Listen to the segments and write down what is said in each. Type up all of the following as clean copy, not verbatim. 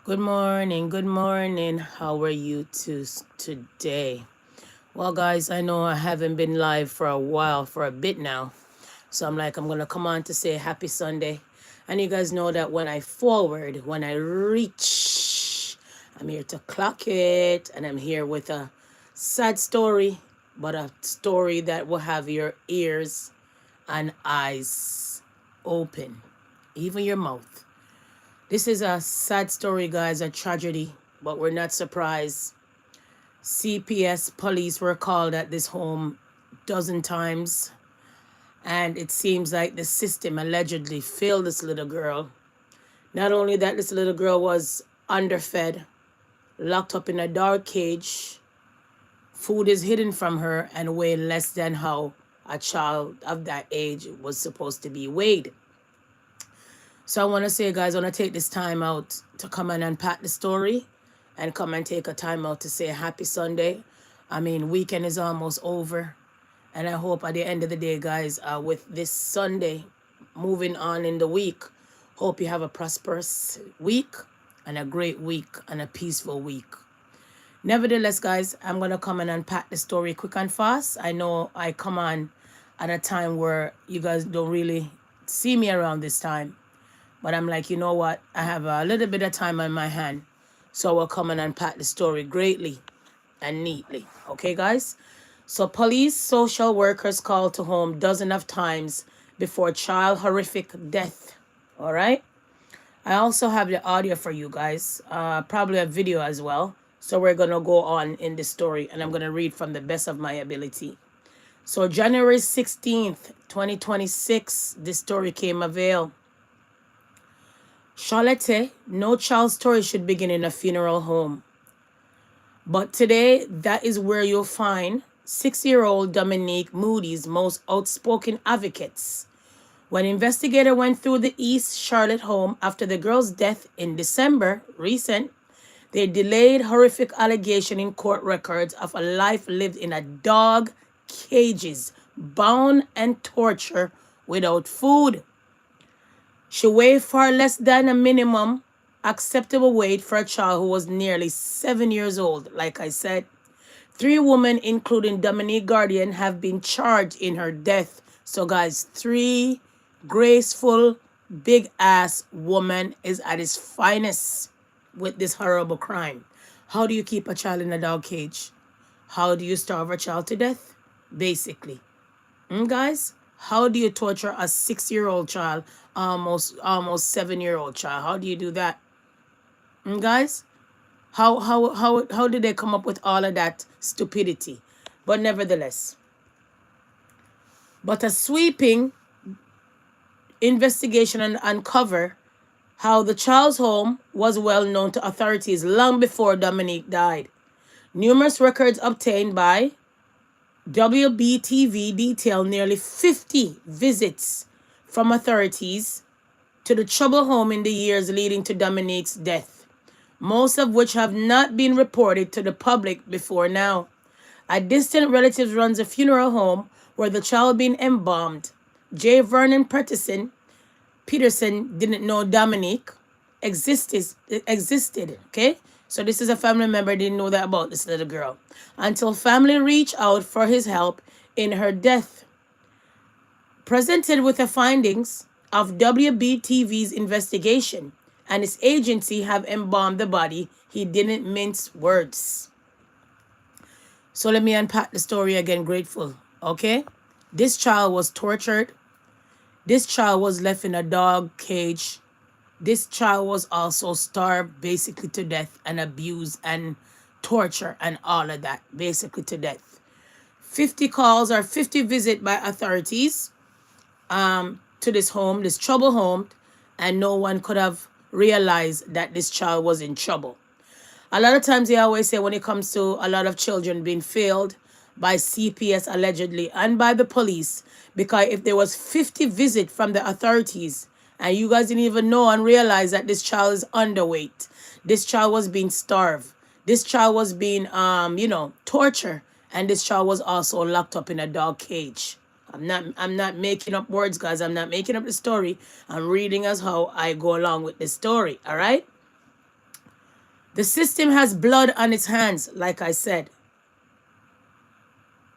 Good morning. Good morning. How are you today? Well, guys, I know I haven't been live for a while, for a bit now. So I'm going to come on to say happy Sunday. And you guys know that when I forward, when I reach, I'm here to clock it. And I'm here with a sad story, but a story that will have your ears and eyes open, even your mouth. This is a sad story, guys, a tragedy, but we're not surprised. CPS police were called at this home dozen times, and it seems like the system allegedly failed this little girl. Not only that, this little girl was underfed, locked up in a dark cage, food is hidden from her, and weighed less than how a child of that age was supposed to be weighed. So I want to say, guys, I want to take this time out to come and unpack the story and come and take a time out to say happy Sunday. I mean, weekend is almost over. And I hope at the end of the day, guys, with this Sunday, moving on in the week, hope you have a prosperous week and a great week and a peaceful week. Nevertheless, guys, I'm going to come and unpack the story quick and fast. I know I come on at a time where you guys don't really see me around this time. But I'm like, you know what? I have a little bit of time on my hand. So we'll come and unpack the story greatly and neatly. Okay, guys? So police, social workers called to home dozens of times before child horrific death. All right? I also have the audio for you guys. Probably a video as well. So we're going to go on in the story. And I'm going to read from the best of my ability. So January 16th, 2026, this story came avail. Charlotte, no child story should begin in a funeral home. But today, that is where you'll find 6-year-old Dominique Moody's most outspoken advocates. When investigators went through the East Charlotte home after the girl's death in December, recent, they delayed horrific allegation in court records of a life lived in a dog cages, bound and tortured without food. She weighed far less than a minimum acceptable weight for a child who was nearly 7 years old. Like I said, 3 women, including Dominique Guardian, have been charged in her death. So, guys, 3 graceful, big-ass woman is at its finest with this horrible crime. How do you keep a child in a dog cage? How do you starve a child to death? Basically. Guys, how do you torture a 6-year-old child, almost 7-year-old child? How do you do that? Guys, how did they come up with all of that stupidity? But nevertheless, but a sweeping investigation and uncover how the child's home was well known to authorities long before Dominique died. Numerous records obtained by WBTV detail nearly 50 visits from authorities to the troubled home in the years leading to Dominique's death, most of which have not been reported to the public before now. A distant relative runs a funeral home where the child being embalmed. J. Vernon Peterson didn't know Dominique existed, okay? So this is a family member, didn't know that about this little girl until family reached out for his help in her death. Presented with the findings of WBTV's investigation and his agency have embalmed the body, he didn't mince words. So let me unpack the story again, grateful, okay? This child was tortured. This child was left in a dog cage. This child was also starved basically to death and abused and torture and all of that, basically to death. 50 calls or 50 visits by authorities to this home, this troubled home, and no one could have realized that this child was in trouble. A lot of times they always say when it comes to a lot of children being failed by CPS allegedly and by the police, because if there was 50 visits from the authorities and you guys didn't even know and realize that this child is underweight, this child was being starved, this child was being tortured, and this child was also locked up in a dog cage. I'm not making up words, guys. I'm not making up the story. I'm reading as how I go along with the story. All right. The system has blood on its hands, like I said.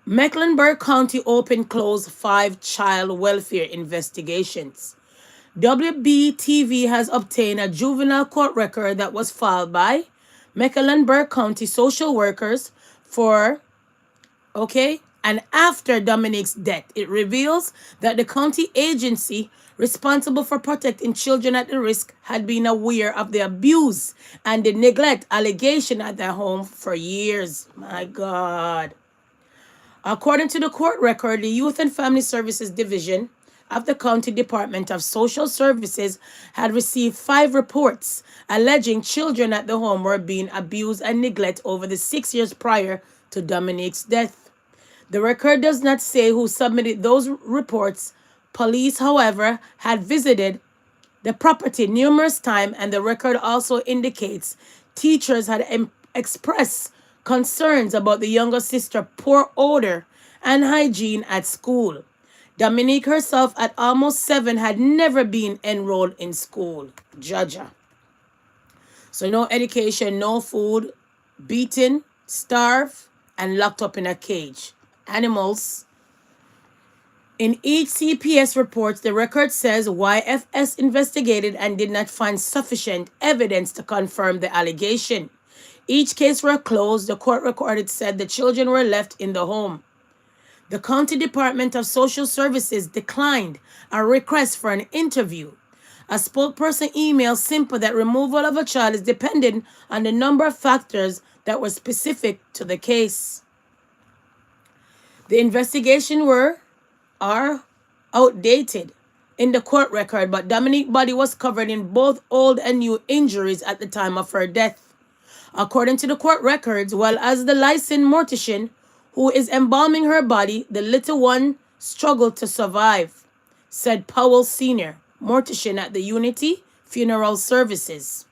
Mecklenburg County opened closed 5 child welfare investigations. WBTV has obtained a juvenile court record that was filed by Mecklenburg County social workers for, okay, and after Dominique's death. It reveals that the county agency responsible for protecting children at the risk had been aware of the abuse and the neglect allegation at their home for years. My God. According to the court record, the Youth and Family Services Division of the County Department of Social Services had received 5 reports alleging children at the home were being abused and neglected over the 6 years prior to Dominique's death. The record does not say who submitted those reports. Police, however, had visited the property numerous times, and the record also indicates teachers had expressed concerns about the younger sister's poor odor and hygiene at school. Dominique herself, at almost 7, had never been enrolled in school. Jaja. So no education, no food, beaten, starved, and locked up in a cage. Animals. In each CPS report, the record says YFS investigated and did not find sufficient evidence to confirm the allegation. Each case were closed. The court recorded said the children were left in the home. The County Department of Social Services declined a request for an interview. A spokesperson emailed simple that removal of a child is dependent on the number of factors that were specific to the case. The investigation are outdated in the court record, but Dominique's body was covered in both old and new injuries at the time of her death. According to the court records, while as the licensed mortician who is embalming her body, the little one struggled to survive, said Powell Sr., mortician at the Unity Funeral Services.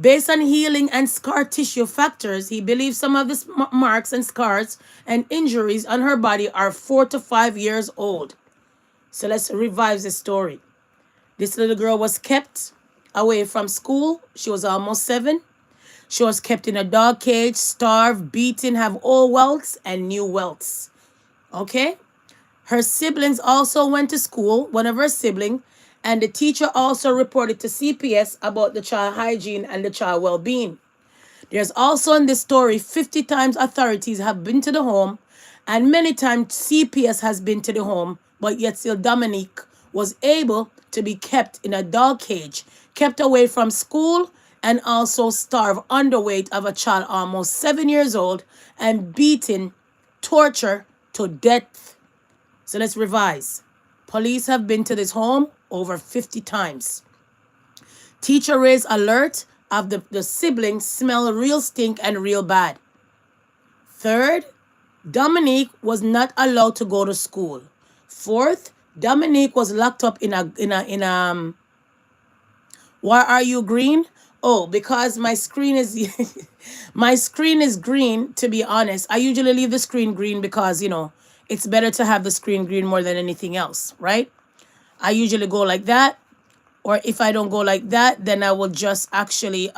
Based on healing and scar tissue factors, he believes some of the marks and scars and injuries on her body are 4 to 5 years old. So let's revive the story. This little girl was kept away from school. She was almost 7. She was kept in a dog cage, starved, beaten, have old welts and new welts. Okay? Her siblings also went to school, one of her siblings, and the teacher also reported to CPS about the child hygiene and the child well-being. There's also in this story 50 times authorities have been to the home, and many times CPS has been to the home, but yet still Dominique was able to be kept in a dog cage, kept away from school, and also starved underweight of a child almost 7 years old and beaten, tortured to death. So let's revise. Police have been to this home over 50 times. Teacher raised alert of the siblings smell real stink and real bad. Third, Dominique was not allowed to go to school. Fourth, Dominique was locked up in a why are you green? Oh, because my screen is my screen is green, to be honest. I usually leave the screen green because, it's better to have the screen green more than anything else, right? I usually go like that, or if I don't go like that, then I will just actually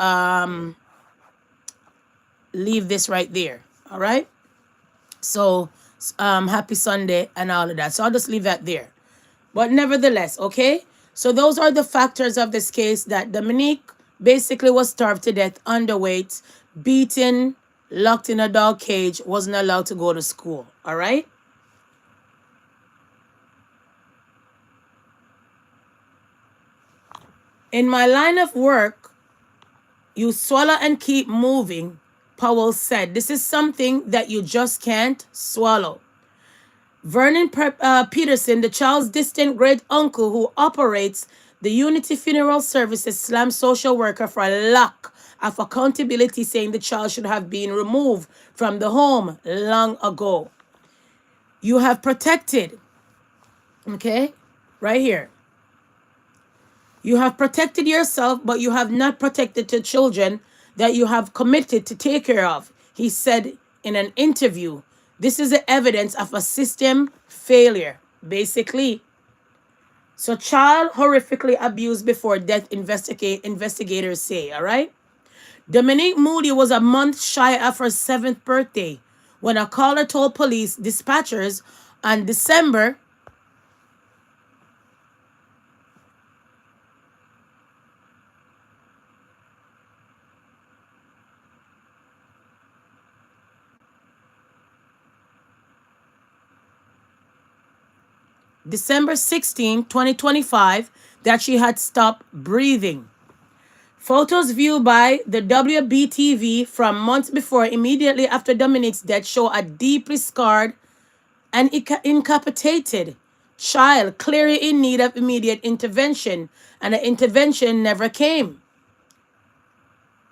leave this right there. All right? So happy Sunday and all of that. So I'll just leave that there. But nevertheless, okay? So those are the factors of this case, that Dominique basically was starved to death, underweight, beaten, locked in a dog cage, wasn't allowed to go to school. All right? In my line of work, you swallow and keep moving, Powell said. This is something that you just can't swallow. Vernon Peterson, the child's distant great uncle who operates the Unity Funeral Services, slammed social worker for a lack of accountability, saying the child should have been removed from the home long ago. You have protected, okay, right here. You have protected yourself, but you have not protected the children that you have committed to take care of, he said in an interview. This is the evidence of a system failure, basically. So child horrifically abused before death, investigators say, all right? Dominique Moody was a month shy of her 7th birthday when a caller told police dispatchers on December 16, 2025, that she had stopped breathing. Photos viewed by the WBTV from months before, immediately after Dominique's death, show a deeply scarred and incapacitated child clearly in need of immediate intervention, and the intervention never came.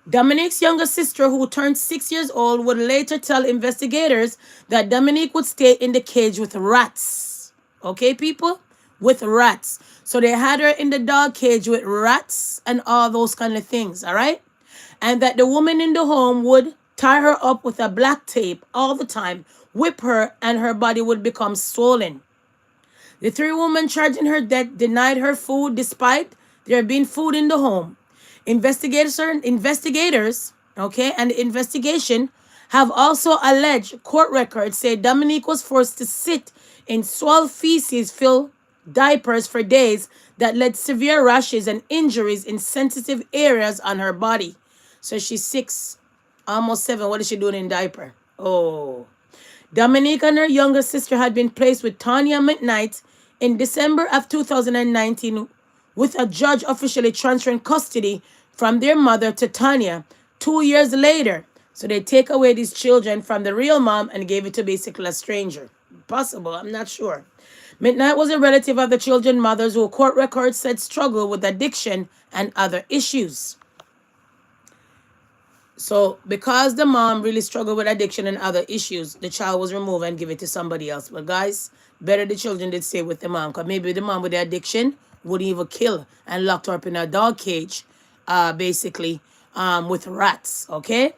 Dominique's younger sister, who turned 6 years old, would later tell investigators that Dominique would stay in the cage with rats. Okay, people? With rats. So they had her in the dog cage with rats and all those kind of things, all right? And that the woman in the home would tie her up with a black tape all the time, whip her, and her body would become swollen. The three women charged in her death denied her food despite there being food in the home. Investigators, okay, and the investigation have also alleged court records say Dominique was forced to sit in swelled feces-filled diapers for days that led severe rashes and injuries in sensitive areas on her body. So she's 6, almost 7. What is she doing in diaper? Oh. Dominique and her younger sister had been placed with Tanya McKnight in December of 2019, with a judge officially transferring custody from their mother to Tanya 2 years later. So they take away these children from the real mom and gave it to basically a stranger. Possible, I'm not sure. McKnight was a relative of the children's mothers who court records said struggled with addiction and other issues. So because the mom really struggled with addiction and other issues, the child was removed and given to somebody else. But guys, better the children did stay with the mom, because maybe the mom with the addiction would even kill and locked her up in a dog cage, basically, with rats, okay?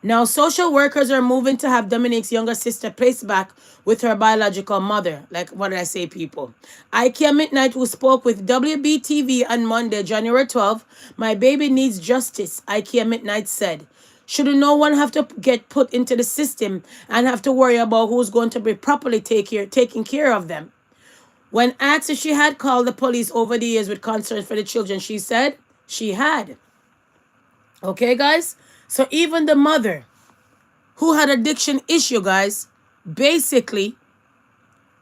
Now, social workers are moving to have Dominique's younger sister placed back with her biological mother. Like, what did I say, people? Ikea Midnight, who spoke with WBTV on Monday, January 12th, my baby needs justice, Ikea Midnight said. Should no one have to get put into the system and have to worry about who's going to be properly taking care of them? When asked if she had called the police over the years with concerns for the children, she said she had. Okay, guys? So even the mother who had addiction issue, guys, basically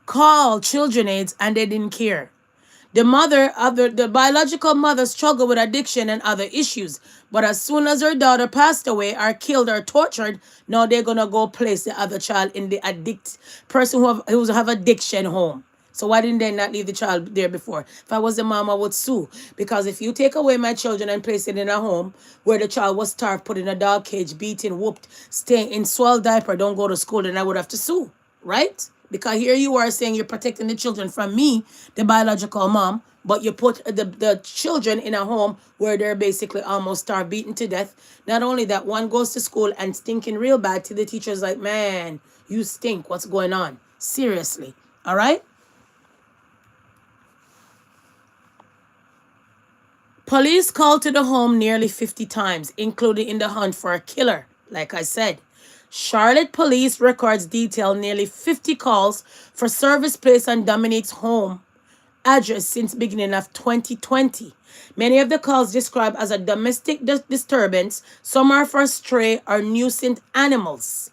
called children aids and they didn't care. The mother of the biological mother struggled with addiction and other issues. But as soon as her daughter passed away or killed or tortured, now they're gonna go place the other child in the person who have addiction home. So why didn't they not leave the child there before? If I was the mom, I would sue. Because if you take away my children and place it in a home where the child was starved, put in a dog cage, beaten, whooped, stay in swelled diaper, don't go to school, then I would have to sue, right? Because here you are saying you're protecting the children from me, the biological mom, but you put the children in a home where they're basically almost starved, beaten to death. Not only that, one goes to school and stinking real bad till the teacher's like, man, you stink. What's going on? Seriously. All right? Police called to the home nearly 50 times, including in the hunt for a killer, like I said. Charlotte police records detail nearly 50 calls for service placed on Dominique's home address since beginning of 2020. Many of the calls described as a domestic disturbance. Some are for stray or nuisance animals.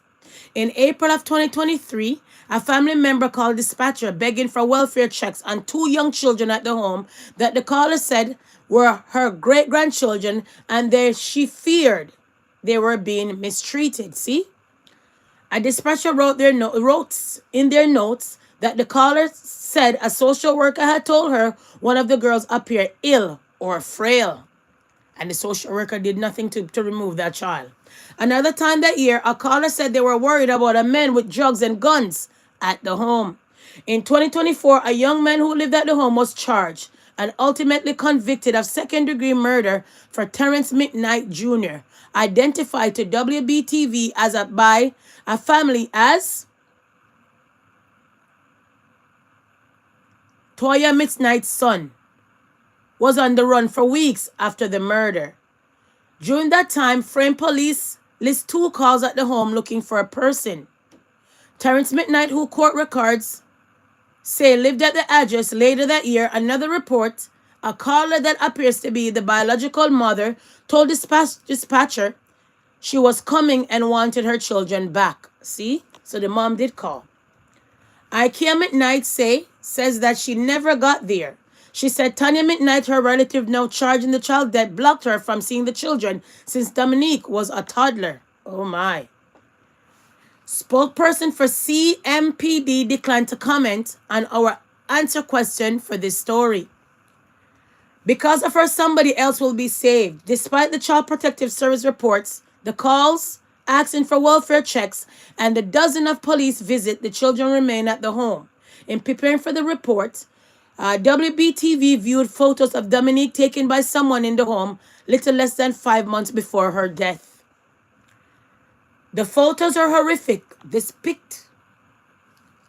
In April of 2023, a family member called dispatcher begging for welfare checks on 2 young children at the home that the caller said were her great-grandchildren, and she feared they were being mistreated. See? A dispatcher wrote in their notes that the caller said a social worker had told her one of the girls appeared ill or frail, and the social worker did nothing to remove that child. Another time that year, a caller said they were worried about a man with drugs and guns at the home. In 2024, a young man who lived at the home was charged and ultimately convicted of second-degree murder for Terrence McKnight Jr., identified to WBTV by a family as Toya McKnight's son, was on the run for weeks after the murder. During that time, Frame police list 2 calls at the home looking for a person. Terrence McKnight, who court records say lived at the address later that year. Another report, a caller that appears to be the biological mother, told dispatcher she was coming and wanted her children back. See? So the mom did call. Ikea McKnight says that she never got there. She said Tanya McKnight, her relative now charging the child debt, blocked her from seeing the children since Dominique was a toddler. Oh my. Spokesperson for CMPD declined to comment on our answer question for this story. Because of her, somebody else will be saved. Despite the Child Protective Service reports, the calls asking for welfare checks, and the dozen of police visit, the children remain at the home. In preparing for the report, WBTV viewed photos of Dominique taken by someone in the home little less than 5 months before her death. The photos are horrific. They depict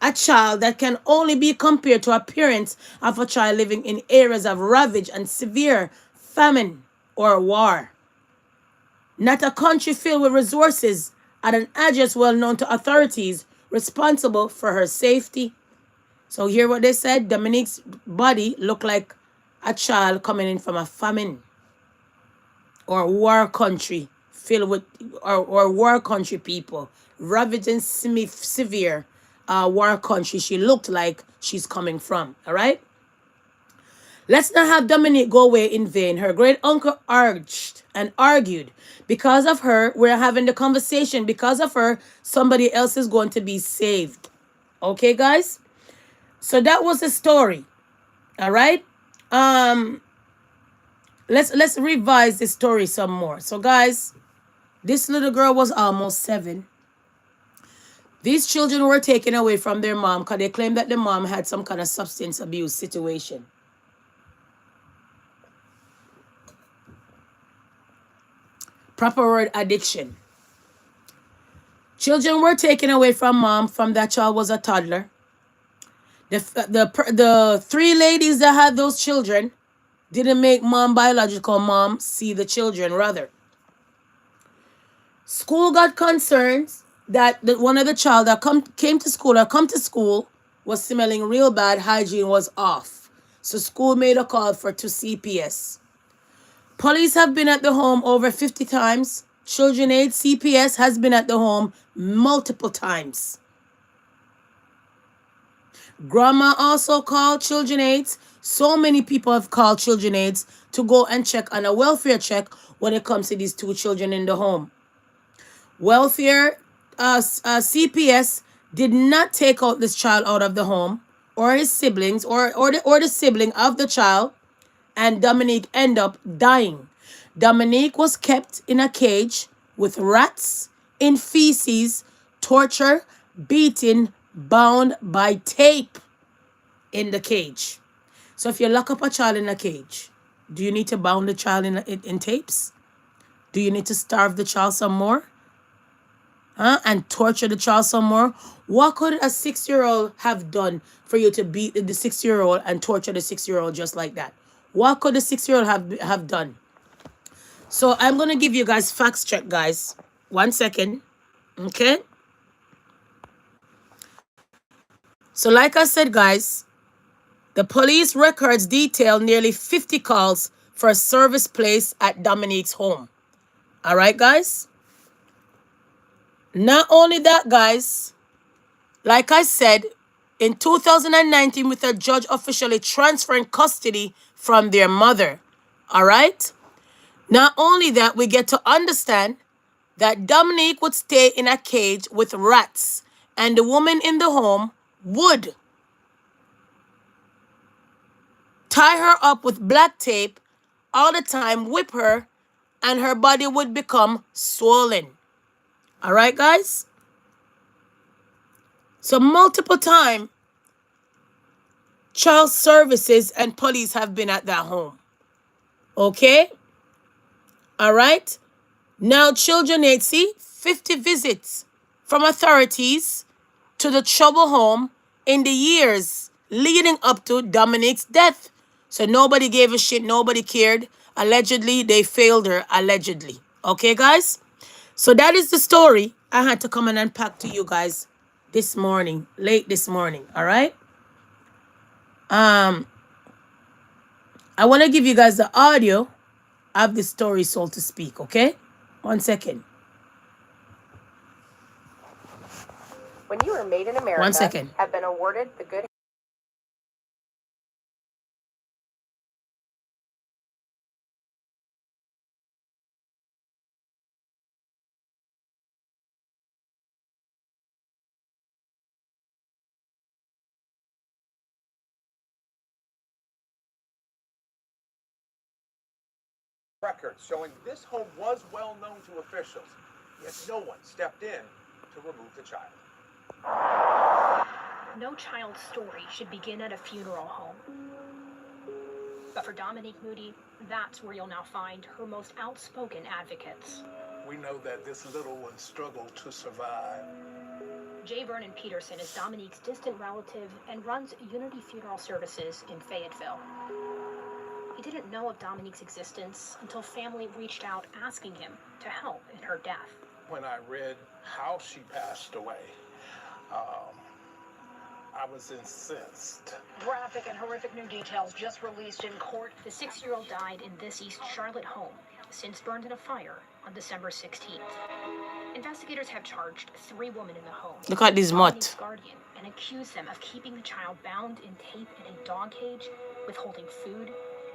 a child that can only be compared to appearance of a child living in areas of ravage and severe famine or war. Not a country filled with resources at an address well known to authorities responsible for her safety. So hear what they said. Dominique's body looked like a child coming in from a famine or war country filled with or war country people. Ravaged and severe war country she looked like she's coming from. All right? Let's not have Dominique go away in vain. Her great uncle urged and argued. Because of her, we're having the conversation. Because of her, somebody else is going to be saved. Okay, guys? So that was the story. All right? Let's revise the story some more. So, guys, this little girl was almost 7. These children were taken away from their mom because they claimed that the mom had some kind of substance abuse situation. Proper word, addiction. Children were taken away from mom from that child was a toddler. The 3 ladies that had those children didn't make biological mom see the children, rather. School got concerned that one of the child that came to school was smelling real bad, hygiene was off. So school made a call to CPS. Police have been at the home over 50 times. Children Aid CPS has been at the home multiple times. Grandma also called Children Aids. So many people have called Children Aids to go and check on a welfare check when it comes to these 2 children in the home. Welfare CPS did not take out this child out of the home or his siblings or the sibling of the child, and Dominique ended up dying. Dominique was kept in a cage with rats, in feces, torture, beaten, bound by tape in the cage. So if you lock up a child in a cage, do you need to bound the child in tapes? Do you need to starve the child some more? And torture the child some more? What could a 6-year-old have done for you to beat the 6-year-old and torture the 6-year-old just like that? What could the 6-year-old have done? So I'm going to give you guys facts check, guys. 1 second. Okay? So like I said, guys, the police records detail nearly 50 calls for a service place at Dominique's home. All right, guys? Not only that, guys, like I said, in 2019, with a judge officially transferring custody from their mother. All right? Not only that, we get to understand that Dominique would stay in a cage with rats, and the woman in the home would tie her up with black tape all the time, whip her, and her body would become swollen. All right, guys? So multiple times, child services and police have been at that home. Okay? All right? Now, Children Aid, see, 50 visits from authorities to the trouble home in the years leading up to Dominique's death. So nobody gave a shit. Nobody cared. Allegedly, they failed her. Allegedly. Okay, guys? So that is the story I had to come and unpack to you guys this morning, late this morning, all right? I want to give you guys the audio of the story, so to speak, okay? 1 second. When you are made in America, 1 second. Have been awarded the good records showing this home was well known to officials, yet no one stepped in to remove the child. No child's story should begin at a funeral home. But for Dominique Moody, that's where you'll now find her most outspoken advocates. We know that this little one struggled to survive. J. Vernon Peterson is Dominique's distant relative and runs Unity Funeral Services in Fayetteville. He didn't know of Dominique's existence until family reached out asking him to help in her death. When I read how she passed away, I was incensed. Graphic and horrific new details just released in court. The 6-year-old died in this East Charlotte home, since burned in a fire on December 16th. Investigators have charged 3 women in the home. Look at this mutt. Guardian, and accused them of keeping the child bound in tape in a dog cage, withholding food,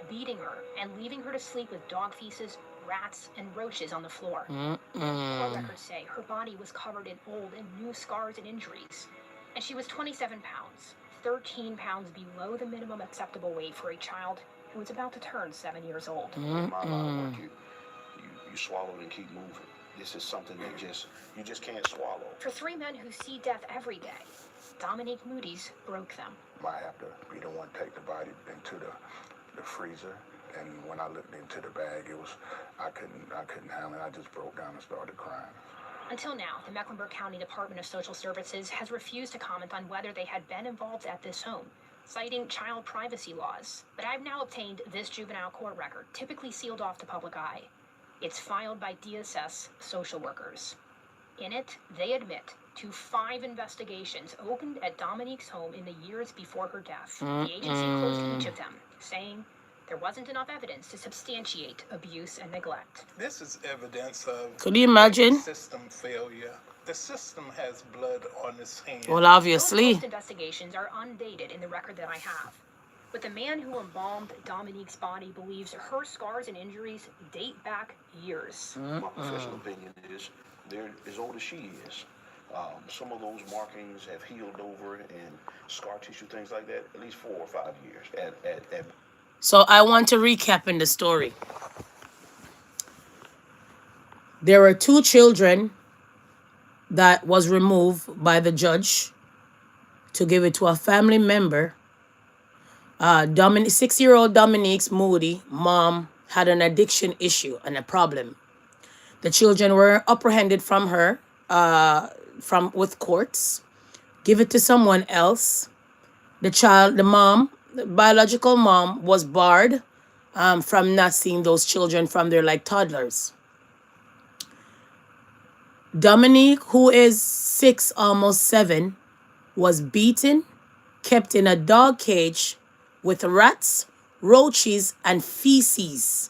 beating her, and leaving her to sleep with dog feces, rats, and roaches on the floor. Court records say her body was covered in old and new scars and injuries, and she was 27 pounds, 13 pounds below the minimum acceptable weight for a child who was about to turn 7 years old. You swallow and keep moving. This is something that you just can't swallow. For 3 men who see death every day, Dominique Moody's broke them. I have to be the one to take the body into the freezer, and when I looked into the bag, I couldn't handle it. I just broke down and started crying. Until now, the Mecklenburg County Department of Social Services has refused to comment on whether they had been involved at this home, citing child privacy laws. But I've now obtained this juvenile court record, typically sealed off the public eye. It's filed by DSS social workers. In it, they admit to 5 investigations opened at Dominique's home in the years before her death. The agency closed each of them, saying there wasn't enough evidence to substantiate abuse and neglect. This is evidence of Could you imagine? System failure. The system has blood on its hands. Well, obviously. Most investigations are undated in the record that I have. But the man who embalmed Dominique's body believes her scars and injuries date back years. My professional opinion is they're as old as she is. Some of those markings have healed over and scar tissue, things like that, at least 4 or 5 years. So I want to recap in the story. There were 2 children that was removed by the judge to give it to a family member. 6-year-old Dominique's Moody mom had an addiction issue and a problem. The children were apprehended from her with courts, give it to someone else. The biological mom was barred from not seeing those children from their toddlers. Dominique, who is 6, almost 7, was beaten, kept in a dog cage with rats, roaches, and feces.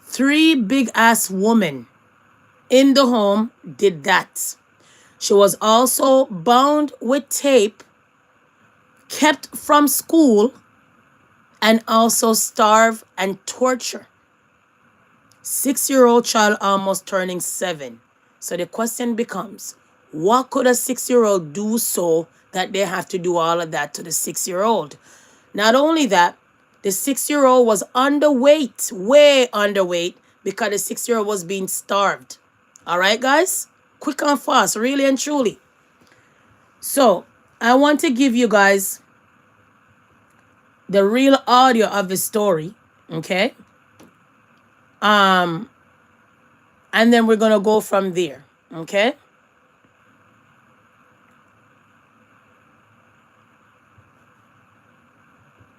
3 big-ass women in the home did that. She was also bound with tape, kept from school, and also starved and tortured. 6-year-old child almost turning 7. So the question becomes, what could a 6-year-old do so that they have to do all of that to the 6-year-old? Not only that, the 6-year-old was underweight, way underweight, because the 6-year-old was being starved. All right, guys? Quick and fast, really and truly. So I want to give you guys the real audio of the story, okay? And then we're going to go from there, okay?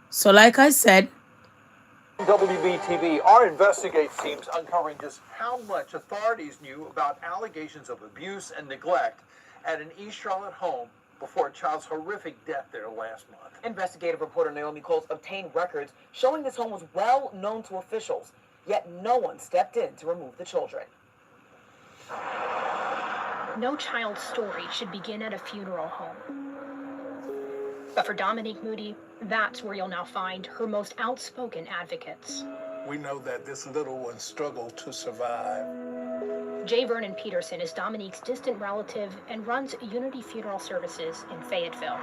So like I said, WBTV, our investigative teams uncovering just how much authorities knew about allegations of abuse and neglect at an East Charlotte home before a child's horrific death there last month. Investigative reporter Naomi Coles obtained records showing this home was well known to officials, yet no one stepped in to remove the children. No child's story should begin at a funeral home. But for Dominique Moody, that's where you'll now find her most outspoken advocates. We know that this little one struggled to survive. J. Vernon Peterson is Dominique's distant relative and runs Unity Funeral Services in Fayetteville.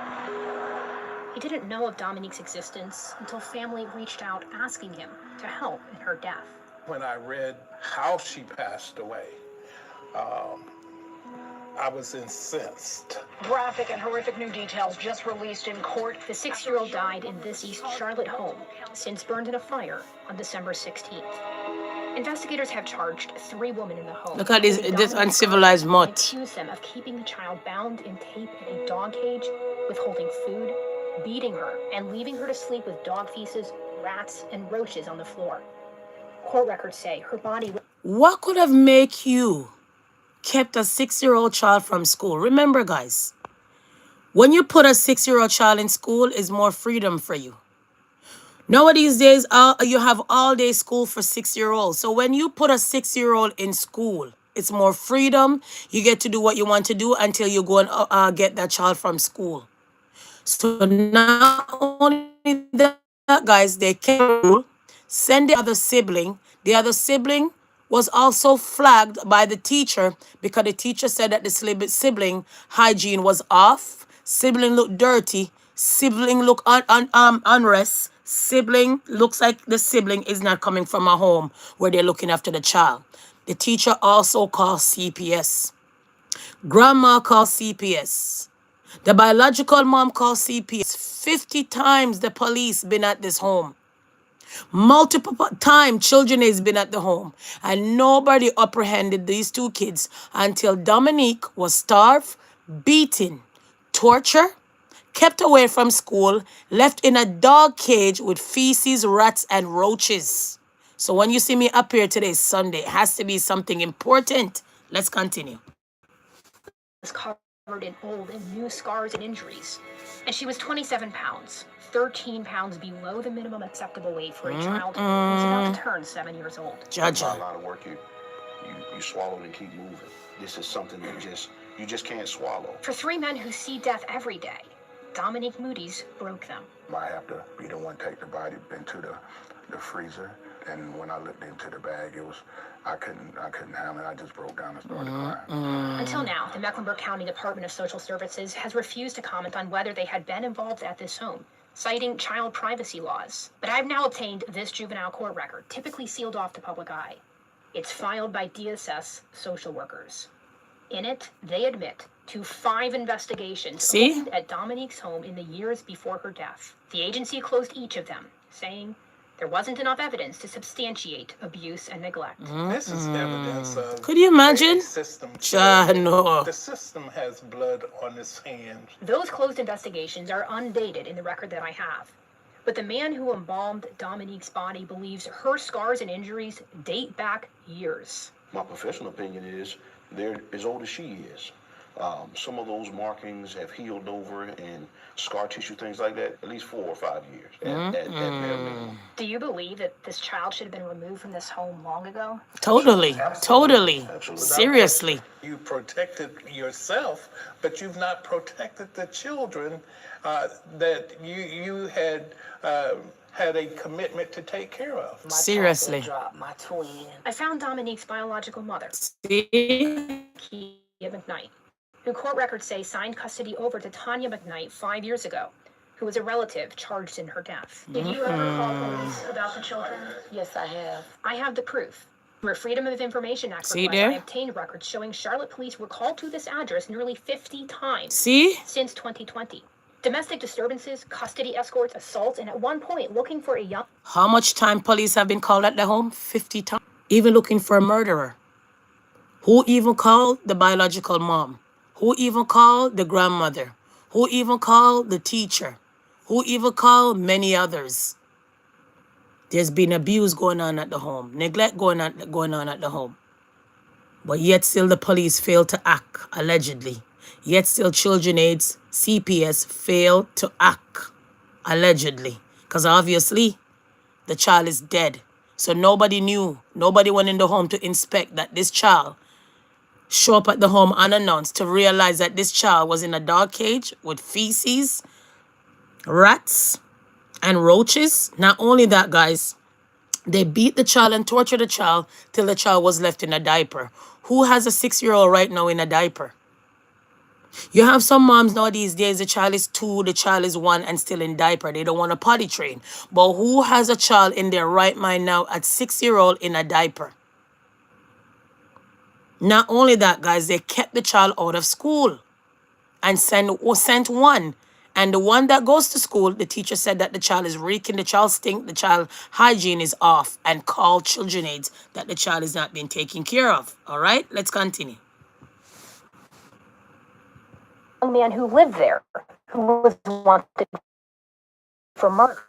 He didn't know of Dominique's existence until family reached out asking him to help in her death. When I read how she passed away, I was incensed. Graphic and horrific new details just released in court. The 6-year-old died in this East Charlotte home, since burned in a fire on December 16th. Investigators have charged 3 women in the home. Look at this uncivilized mutt. Accuse them of keeping the child bound in tape in a dog cage, withholding food, beating her, and leaving her to sleep with dog feces, rats, and roaches on the floor. Court records say her body... What could have made you kept a 6-year-old child from school? Remember, guys, when you put a 6-year-old child in school, is more freedom for you. Nowadays days, you have all-day school for 6-year-olds. So when you put a 6-year-old in school, it's more freedom. You get to do what you want to do until you go and get that child from school. So not only that, guys, they can send the other sibling. The other sibling was also flagged by the teacher because the teacher said that the sibling hygiene was off. Sibling looked dirty. Sibling looked unrest. Sibling looks like the sibling is not coming from a home where they're looking after the child. The teacher also called CPS. Grandma called CPS. The biological mom called CPS. 50 times the police been at this home. Multiple times children has been at the home. And nobody apprehended these 2 kids until Dominique was starved, beaten, tortured, kept away from school, left in a dog cage with feces, rats, and roaches. So when you see me up here today, Sunday, it has to be something important. Let's continue. Covered in old and new scars and injuries. And she was 27 pounds, 13 pounds below the minimum acceptable weight for a child who was about to turn 7 years old. Judge. A lot of work you swallow and keep moving. This is something that you just can't swallow. For 3 men who see death every day, Dominique Moody's broke them. I have to be the one take the body into the freezer, and when I looked into the bag, it was I couldn't handle it. I just broke down and started crying. Until now, the Mecklenburg County Department of Social Services has refused to comment on whether they had been involved at this home, citing child privacy laws. But I've now obtained this juvenile court record, typically sealed off to public eye. It's filed by DSS social workers. In it, they admit to 5 investigations opened at Dominique's home in the years before her death. The agency closed each of them, saying there wasn't enough evidence to substantiate abuse and neglect. This is evidence of... Could you imagine? System No. The system has blood on its hands. Those closed investigations are undated in the record that I have. But the man who embalmed Dominique's body believes her scars and injuries date back years. My professional opinion is they're as old as she is. Some of those markings have healed over and scar tissue, things like that, at least 4 or 5 years. At bare minimum. Do you believe that this child should have been removed from this home long ago? Totally. Absolutely. Seriously. You protected yourself, but you've not protected the children that you had a commitment to take care of. Seriously. My twin. I found Dominique's biological mother, See? Kia McKnight, who court records say signed custody over to Tanya McKnight 5 years ago, who was a relative charged in her death. Did you ever call police about the children? Yes, I have. I have the proof. Through a Freedom of Information Act See request, there? I obtained records showing Charlotte police were called to this address nearly 50 times See? since 2020. Domestic disturbances, custody escorts, assaults, and at one point looking for a young... How much time police have been called at the home? 50 times. Even looking for a murderer. Who even called the biological mom? Who even called the grandmother? Who even called the teacher? Who even called many others? There's been abuse going on at the home, neglect going on at the home. But yet still the police fail to act, allegedly. Yet still Children Aids, CPS fail to act, allegedly. Because obviously the child is dead. So nobody knew, nobody went in the home to inspect that this child show up at the home unannounced to realize that this child was in a dog cage with feces, rats, and roaches. Not only that, guys, they beat the child and tortured the child till the child was left in a diaper. Who has a 6-year-old right now in a diaper? You have some moms now these days, the child is 2, the child is 1 and still in diaper. They don't want to potty train. But who has a child in their right mind now at 6-year-old in a diaper? Not only that, guys, they kept the child out of school and sent one. And the one that goes to school, the teacher said that the child is reeking, the child stink, the child hygiene is off, and called Children Aids that the child is not being taken care of. All right, let's continue. Young man who lived there, who was wanted for murder.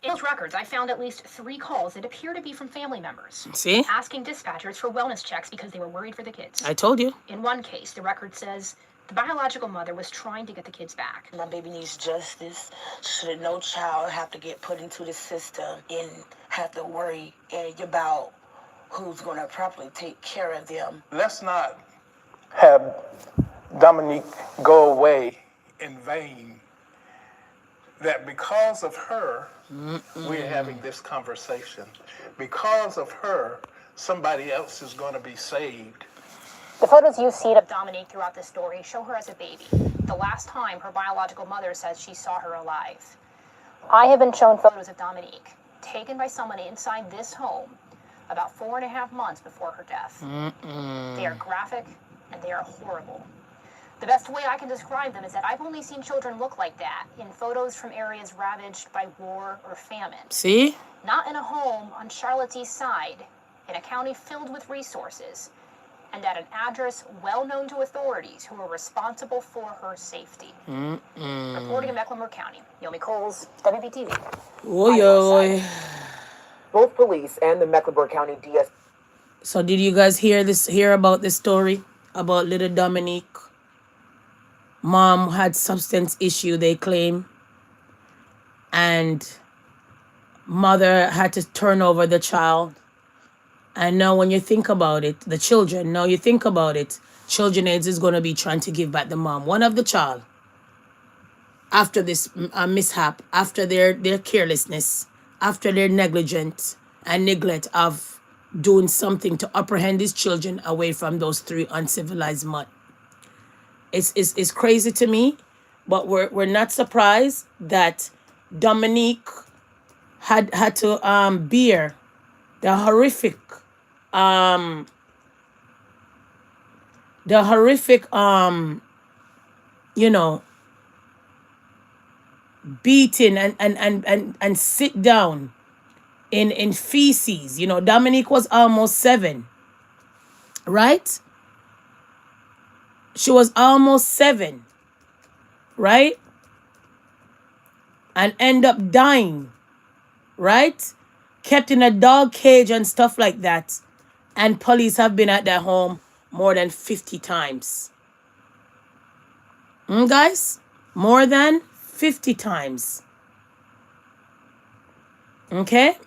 In those records, I found at least 3 calls that appear to be from family members. See? Asking dispatchers for wellness checks because they were worried for the kids. I told you. In one case, the record says the biological mother was trying to get the kids back. My baby needs justice so that no child have to get put into the system and have to worry about who's going to properly take care of them. Let's not have Dominique go away in vain. That because of her, we're having this conversation. Because of her, somebody else is going to be saved. The photos you've seen of Dominique throughout this story show her as a baby. The last time her biological mother says she saw her alive. I have been shown photos of Dominique, taken by someone inside this home about 4.5 months before her death. They are graphic and they are horrible. The best way I can describe them is that I've only seen children look like that in photos from areas ravaged by war or famine. See? Not in a home on Charlotte's East Side, in a county filled with resources, and at an address well known to authorities who are responsible for her safety. Reporting in Mecklenburg County, Naomi Coles, WBTV. Oy. Both police and the Mecklenburg County DS. So did you guys hear about this story about little Dominique? Mom had substance issue, they claim, and mother had to turn over the child. And now when you think about it, the children, now you think about it, Children Aids is going to be trying to give back the mom, one of the child, after this mishap, after their carelessness, after their negligence and neglect of doing something to apprehend these children away from those 3 uncivilized mud. It's crazy to me, but we're not surprised that Dominique had to bear the horrific beating and sit down in feces. Dominique was almost 7, right? She was almost 7, right? And end up dying, right? Kept in a dog cage and stuff like that. And police have been at their home more than 50 times. Guys? More than 50 times. Okay?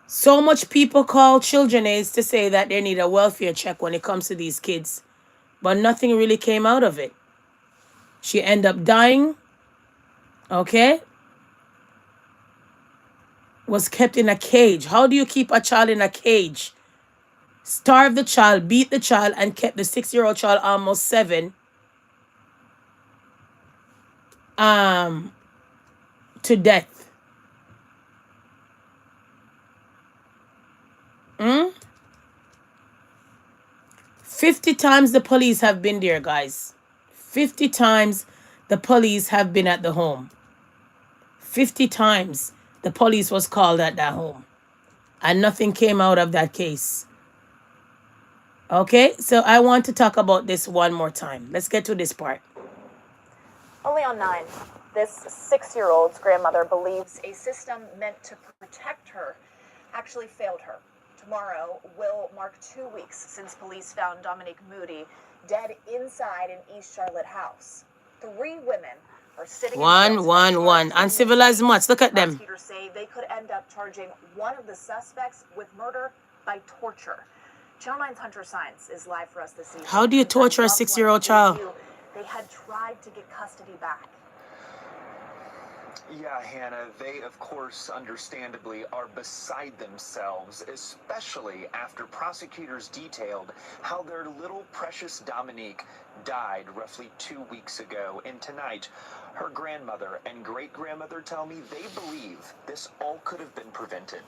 So much people call Children Aids to say that they need a welfare check when it comes to these kids. But nothing really came out of it. She ended up dying. Okay? Was kept in a cage. How do you keep a child in a cage? Starve the child, beat the child, and kept the 6-year-old child almost 7 to death. 50 times the police have been there, guys. 50 times the police have been at the home. 50 times the police was called at that home. And nothing came out of that case. Okay, so I want to talk about this one more time. Let's get to this part. Only on 9. This 6-year-old's grandmother believes a system meant to protect her actually failed her. Tomorrow will mark 2 weeks since police found Dominique Moody dead inside an East Charlotte house. 3 women are sitting in jail One. Uncivilized mutts. Look at them. Prosecutors say they could end up charging one of the suspects with murder by torture. Channel 9's Hunter Science is live for us this evening. How do you torture a 6-year-old child? They had tried to get custody back. Yeah, Hannah, they, of course, understandably are beside themselves, especially after prosecutors detailed how their little precious Dominique died roughly 2 weeks ago. And tonight, her grandmother and great-grandmother tell me they believe this all could have been prevented.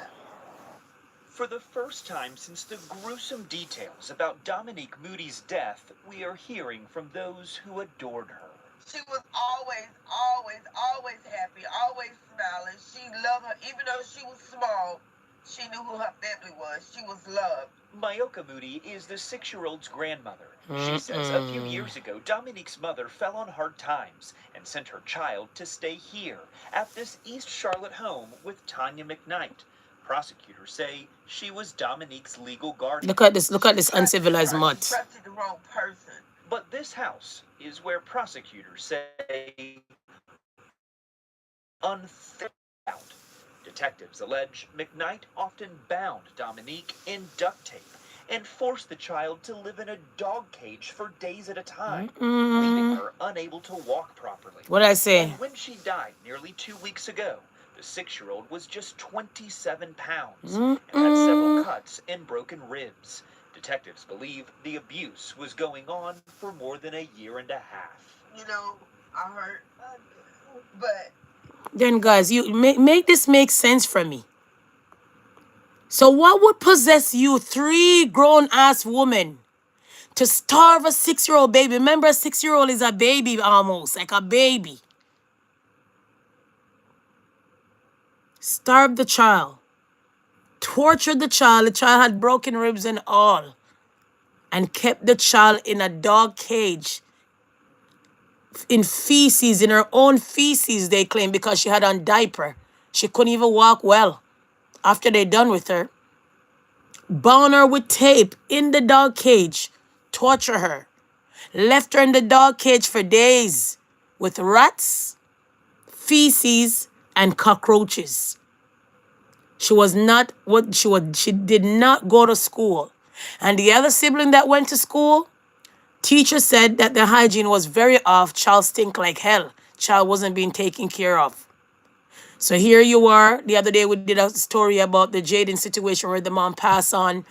For the first time since the gruesome details about Dominique Moody's death, we are hearing from those who adored her. She was always happy, always smiling. She loved her, even though she was small. She knew who her family was. She was loved. Mayoka Moody is the 6-year-old's grandmother. She says a few years ago, Dominique's mother fell on hard times and sent her child to stay here at this East Charlotte home with Tanya McKnight. Prosecutors say she was Dominique's legal guardian. Look at this uncivilized mutt. She trusted the wrong person. But this house is where prosecutors say unfair out. Detectives allege McKnight often bound Dominique in duct tape and forced the child to live in a dog cage for days at a time, leaving her unable to walk properly. What'd I say? And when she died nearly 2 weeks ago, the 6-year-old was just 27 pounds and had several cuts and broken ribs. Detectives believe the abuse was going on for more than a year and a half. You know, I hurt, but... Then, guys, you make this make sense for me. So what would possess you, 3 grown-ass women, to starve a 6-year-old baby? Remember, a 6-year-old is a baby almost, like a baby. Starved the child. Tortured the child. The child had broken ribs and all. And kept the child in a dog cage. In feces, in her own feces, they claim, because she had on diaper. She couldn't even walk well after they done with her. Bound her with tape in the dog cage. Torture her. Left her in the dog cage for days with rats, feces, and cockroaches. She was not what she was. She did not go to school. And the other sibling that went to school, teacher said that the hygiene was very off. Child stink like hell. Child wasn't being taken care of. So here you are. The other day we did a story about the Jaden situation where the mom passed on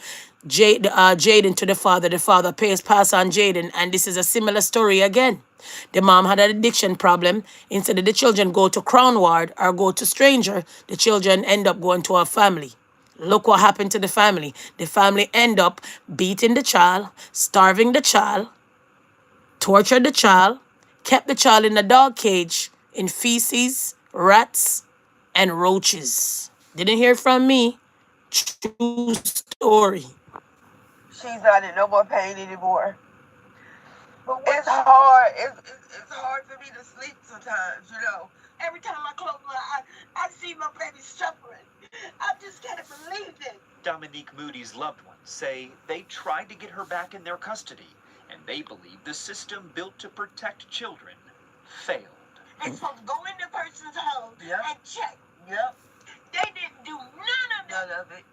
Jaden to the father. The father passed on Jaden. And this is a similar story again. The mom had an addiction problem. Instead of the children go to Crown Ward or go to stranger, the children end up going to a family. Look what happened to the family. The family end up beating the child, starving the child, tortured the child, kept the child in a dog cage in feces, rats, and roaches. Didn't hear from me. True story. She's not in no more pain anymore. But it's hard. It's hard for me to sleep sometimes, you know. Every time I close my eyes, I see my baby suffering. I just can't believe it. Dominique Moody's loved ones say they tried to get her back in their custody, and they believe the system built to protect children failed. They're supposed to go in the person's home and check. Yep. They didn't do none of it.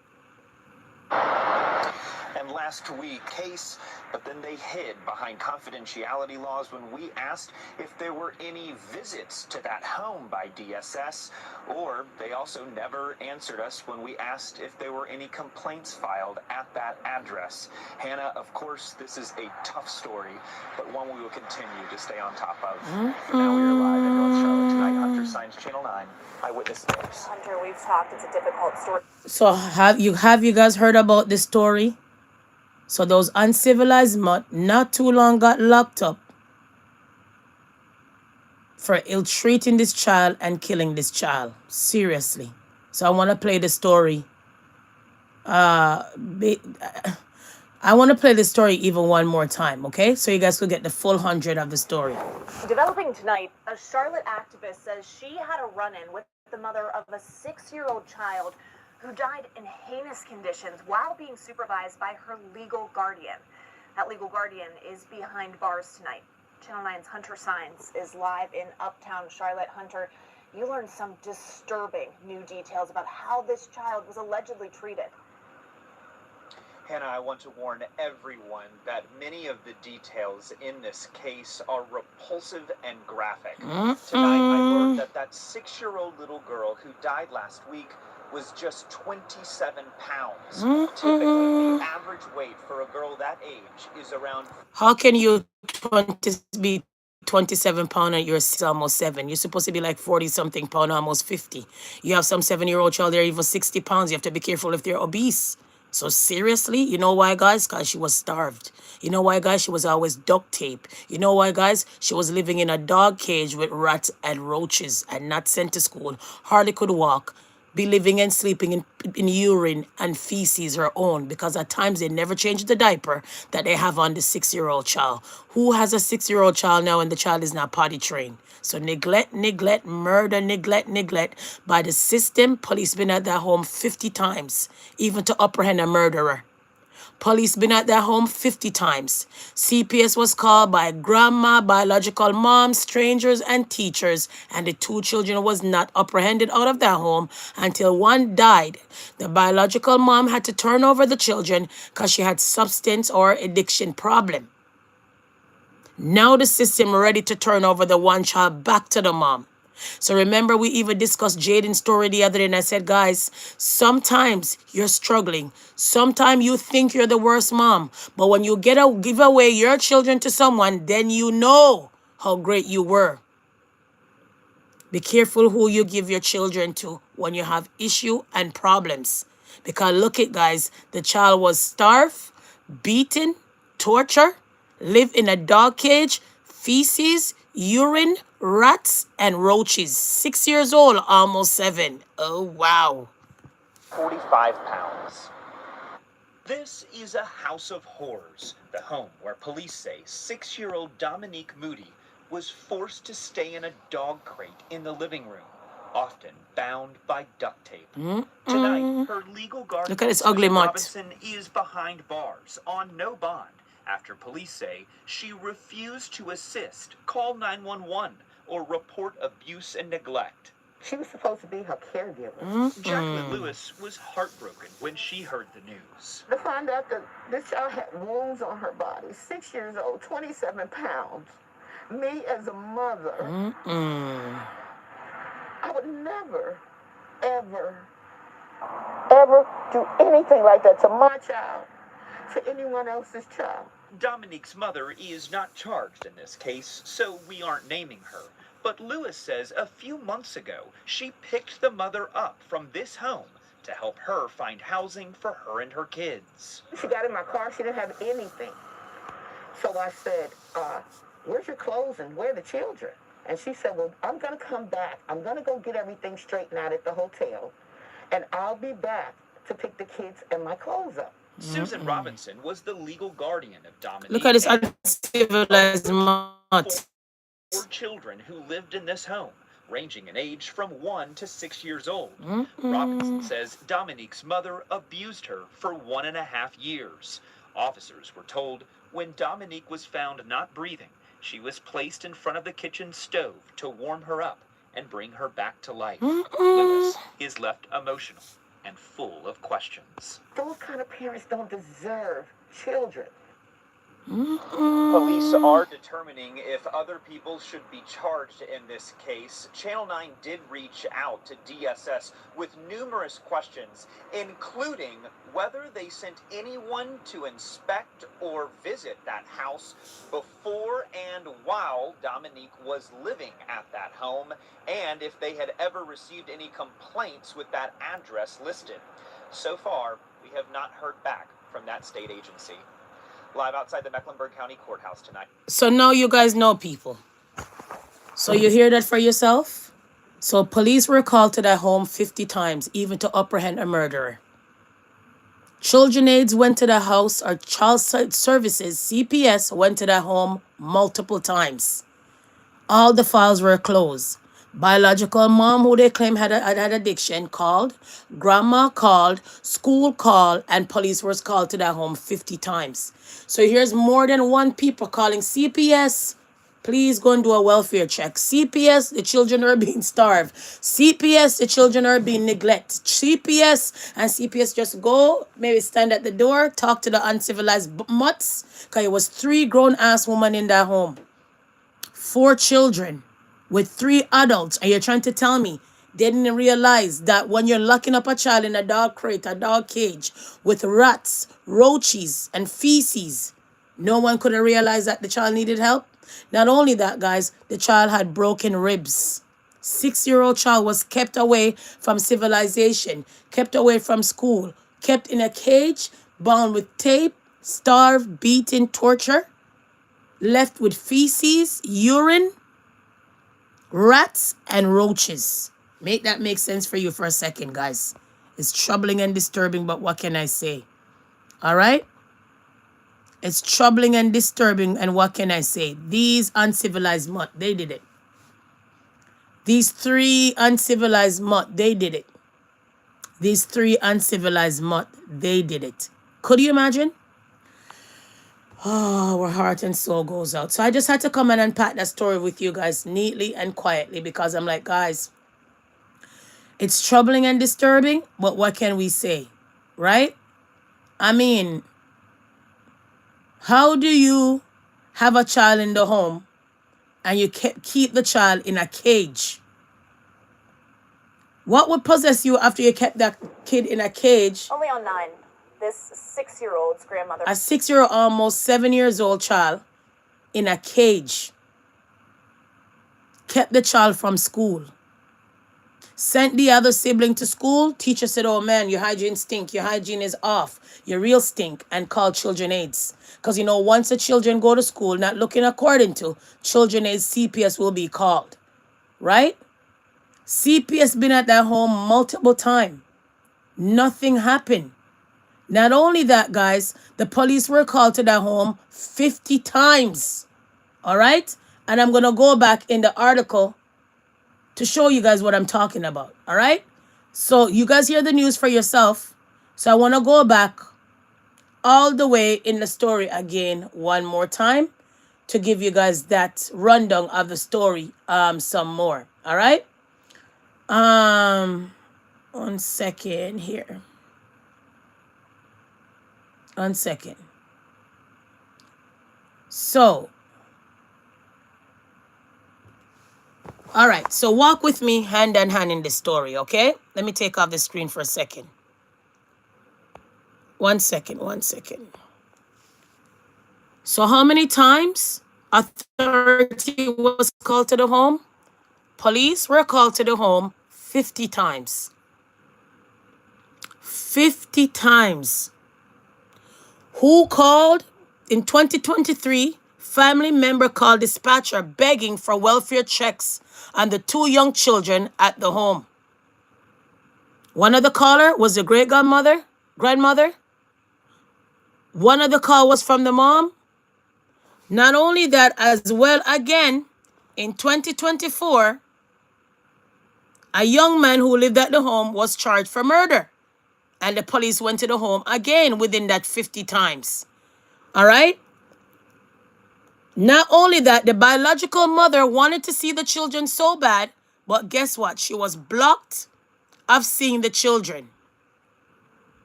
And last week, case, but then they hid behind confidentiality laws when we asked if there were any visits to that home by DSS, or they also never answered us when we asked if there were any complaints filed at that address. Hannah, of course, this is a tough story, but one we will continue to stay on top of. Now we are live in North Charlotte tonight, Hunter Science Channel 9, Eyewitness News. Hunter, we've talked. It's a difficult story. So have you guys heard about this story? So those uncivilized mutt not too long got locked up for ill-treating this child and killing this child. Seriously. So I want to play the story. I I want to play the story even one more time, okay? So you guys could get the full 100 of the story. Developing tonight, a Charlotte activist says she had a run-in with the mother of a 6-year-old child who died in heinous conditions while being supervised by her legal guardian. That legal guardian is behind bars tonight. Channel 9's Hunter Signs is live in Uptown Charlotte. Hunter, you learned some disturbing new details about how this child was allegedly treated. Hannah, I want to warn everyone that many of the details in this case are repulsive and graphic. Tonight, I learned that that 6-year-old little girl who died last week was just 27 pounds. Typically, the average weight for a girl that age is around... How can you be 27 pound and you're almost 7? You're supposed to be like 40 something pound, almost 50. You have some 7-year-old child, they're even 60 pounds. You have to be careful if they're obese. So seriously, you know why, guys? Because she was starved. You know why, guys? She was always duct tape. You know why, guys? She was living in a dog cage with rats and roaches and not sent to school. Hardly could walk. Be living and sleeping in urine and feces her own, because at times they never change the diaper that they have on the 6-year-old child. Who has a 6-year-old child now and the child is not potty trained? So neglect, murder, neglect by the system. Police been at that home 50 times, even to apprehend a murderer. Police been at their home 50 times. CPS was called by grandma, biological mom, strangers, and teachers, and the 2 children was not apprehended out of their home until one died. The biological mom had to turn over the children because she had substance or addiction problem. Now the system ready to turn over the one child back to the mom. So remember, we even discussed Jaden's story the other day, and I said, guys, sometimes you're struggling. Sometimes you think you're the worst mom. But when you give away your children to someone, then you know how great you were. Be careful who you give your children to when you have issue and problems. Because look it, guys, the child was starved, beaten, tortured, lived in a dog cage, feces, urine, rats, and roaches. 6 years old, almost 7. Oh, wow. 45 pounds. This is a house of horrors, the home where police say 6-year-old Dominique Moody was forced to stay in a dog crate in the living room, often bound by duct tape. Tonight, her legal guardian, look at this ugly mutt. Robinson, is behind bars on no bond after police say she refused to assist, call 911, or report abuse and neglect. She was supposed to be her caregiver. Jacqueline Lewis was heartbroken when she heard the news. To find out that this child had wounds on her body, 6 years old, 27 pounds. Me as a mother, I would never, ever do anything like that to my child, to anyone else's child. Dominique's mother is not charged in this case, so we aren't naming her. But Lewis says a few months ago, she picked the mother up from this home to help her find housing for her and her kids. She got in my car, she didn't have anything. So I said, where's your clothes and where are the children? And she said, well, I'm going to come back. I'm going to go get everything straightened out at the hotel, and I'll be back to pick the kids and my clothes up. Susan Robinson was the legal guardian of Dominique. Look at this uncivilized mutt. 4 children who lived in this home, ranging in age from 1 to 6 years old. Robinson says Dominique's mother abused her for 1.5 years. Officers were told when Dominique was found not breathing, she was placed in front of the kitchen stove to warm her up and bring her back to life. Lewis is left emotional and full of questions. Those kind of parents don't deserve children. Police are determining if other people should be charged in this case. Channel 9 did reach out to DSS with numerous questions, including whether they sent anyone to inspect or visit that house before and while Dominique was living at that home, and if they had ever received any complaints with that address listed. So far, we have not heard back from that state agency. Live outside the Mecklenburg County Courthouse tonight. So now you guys know, people. So you hear that for yourself? So police were called to that home 50 times, even to apprehend a murderer. Children aides went to the house, or child services, CPS, went to the home multiple times. All the files were closed. Biological mom, who they claim had addiction, called. Grandma called. School called. And police was called to that home 50 times. So here's more than one people calling CPS. Please go and do a welfare check. CPS, the children are being starved. CPS, the children are being neglected. CPS, and CPS just go, maybe stand at the door, talk to the uncivilized mutts. Because it was 3 grown-ass women in that home. 4 children with 3 adults, and you're trying to tell me they didn't realize that when you're locking up a child in a dog crate, a dog cage, with rats, roaches, and feces, no one could have realized that the child needed help? Not only that, guys, the child had broken ribs. 6-year-old child was kept away from civilization, kept away from school, kept in a cage, bound with tape, starved, beaten, torture, left with feces, urine, rats, and roaches. Make that make sense for you for a second, guys. It's troubling and disturbing, but what can I say? All right? It's troubling and disturbing, and what can I say? These uncivilized mutt, they did it. These 3 uncivilized mutt, they did it. These 3 uncivilized mutt, they did it. Could you imagine? Oh, our heart and soul goes out. So I just had to come and unpack that story with you guys neatly and quietly, because I'm like, guys, it's troubling and disturbing, but what can we say? Right? I mean, how do you have a child in the home and you keep the child in a cage? What would possess you after you kept that kid in a cage? Only on 9. This 6-year-old's grandmother. A 6-year-old, almost 7 years old child in a cage. Kept the child from school. Sent the other sibling to school. Teacher said, oh man, your hygiene stink. Your hygiene is off. Your real stink. And called children aides. Because, you know, once the children go to school, not looking according to, children aides, CPS will be called. Right? CPS been at that home multiple times. Nothing happened. Not only that, guys, the police were called to that home 50 times. All right? And I'm going to go back in the article to show you guys what I'm talking about. All right? So you guys hear the news for yourself. So I want to go back all the way in the story again one more time to give you guys that rundown of the story some more. All right? 1 second here. 1 second. So, all right. So walk with me hand in hand in this story, okay? Let me take off the screen for a second. 1 second, 1 second. So how many times authority was called to the home? Police were called to the home 50 times. 50 times. Who called? In 2023, family member called dispatcher begging for welfare checks on the 2 young children at the home. One of the caller was the grandmother. One of the call was from the mom. Not only that, as well, again, in 2024, a young man who lived at the home was charged for murder. And the police went to the home again within that 50 times. All right? Not only that, the biological mother wanted to see the children so bad, but guess what? She was blocked of seeing the children.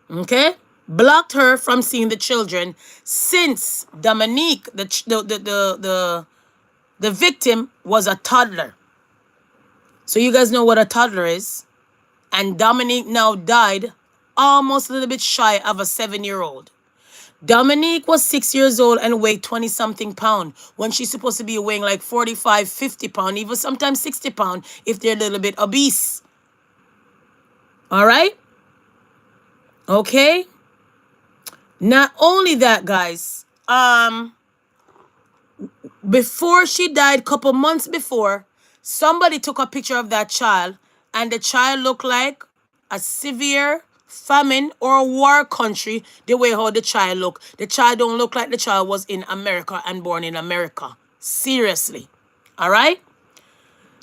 Okay? Blocked her from seeing the children since Dominique, the victim, was a toddler. So you guys know what a toddler is. And Dominique now died almost a little bit shy of a 7-year-old. Dominique was 6 years old and weighed 20-something pounds when she's supposed to be weighing like 45, 50 pounds, even sometimes 60 pounds if they're a little bit obese. All right? Okay? Not only that, guys, before she died, couple months before, somebody took a picture of that child, and the child looked like a severe famine, or war country the way how the child look. The child don't look like the child was in America and born in America. Seriously. All right?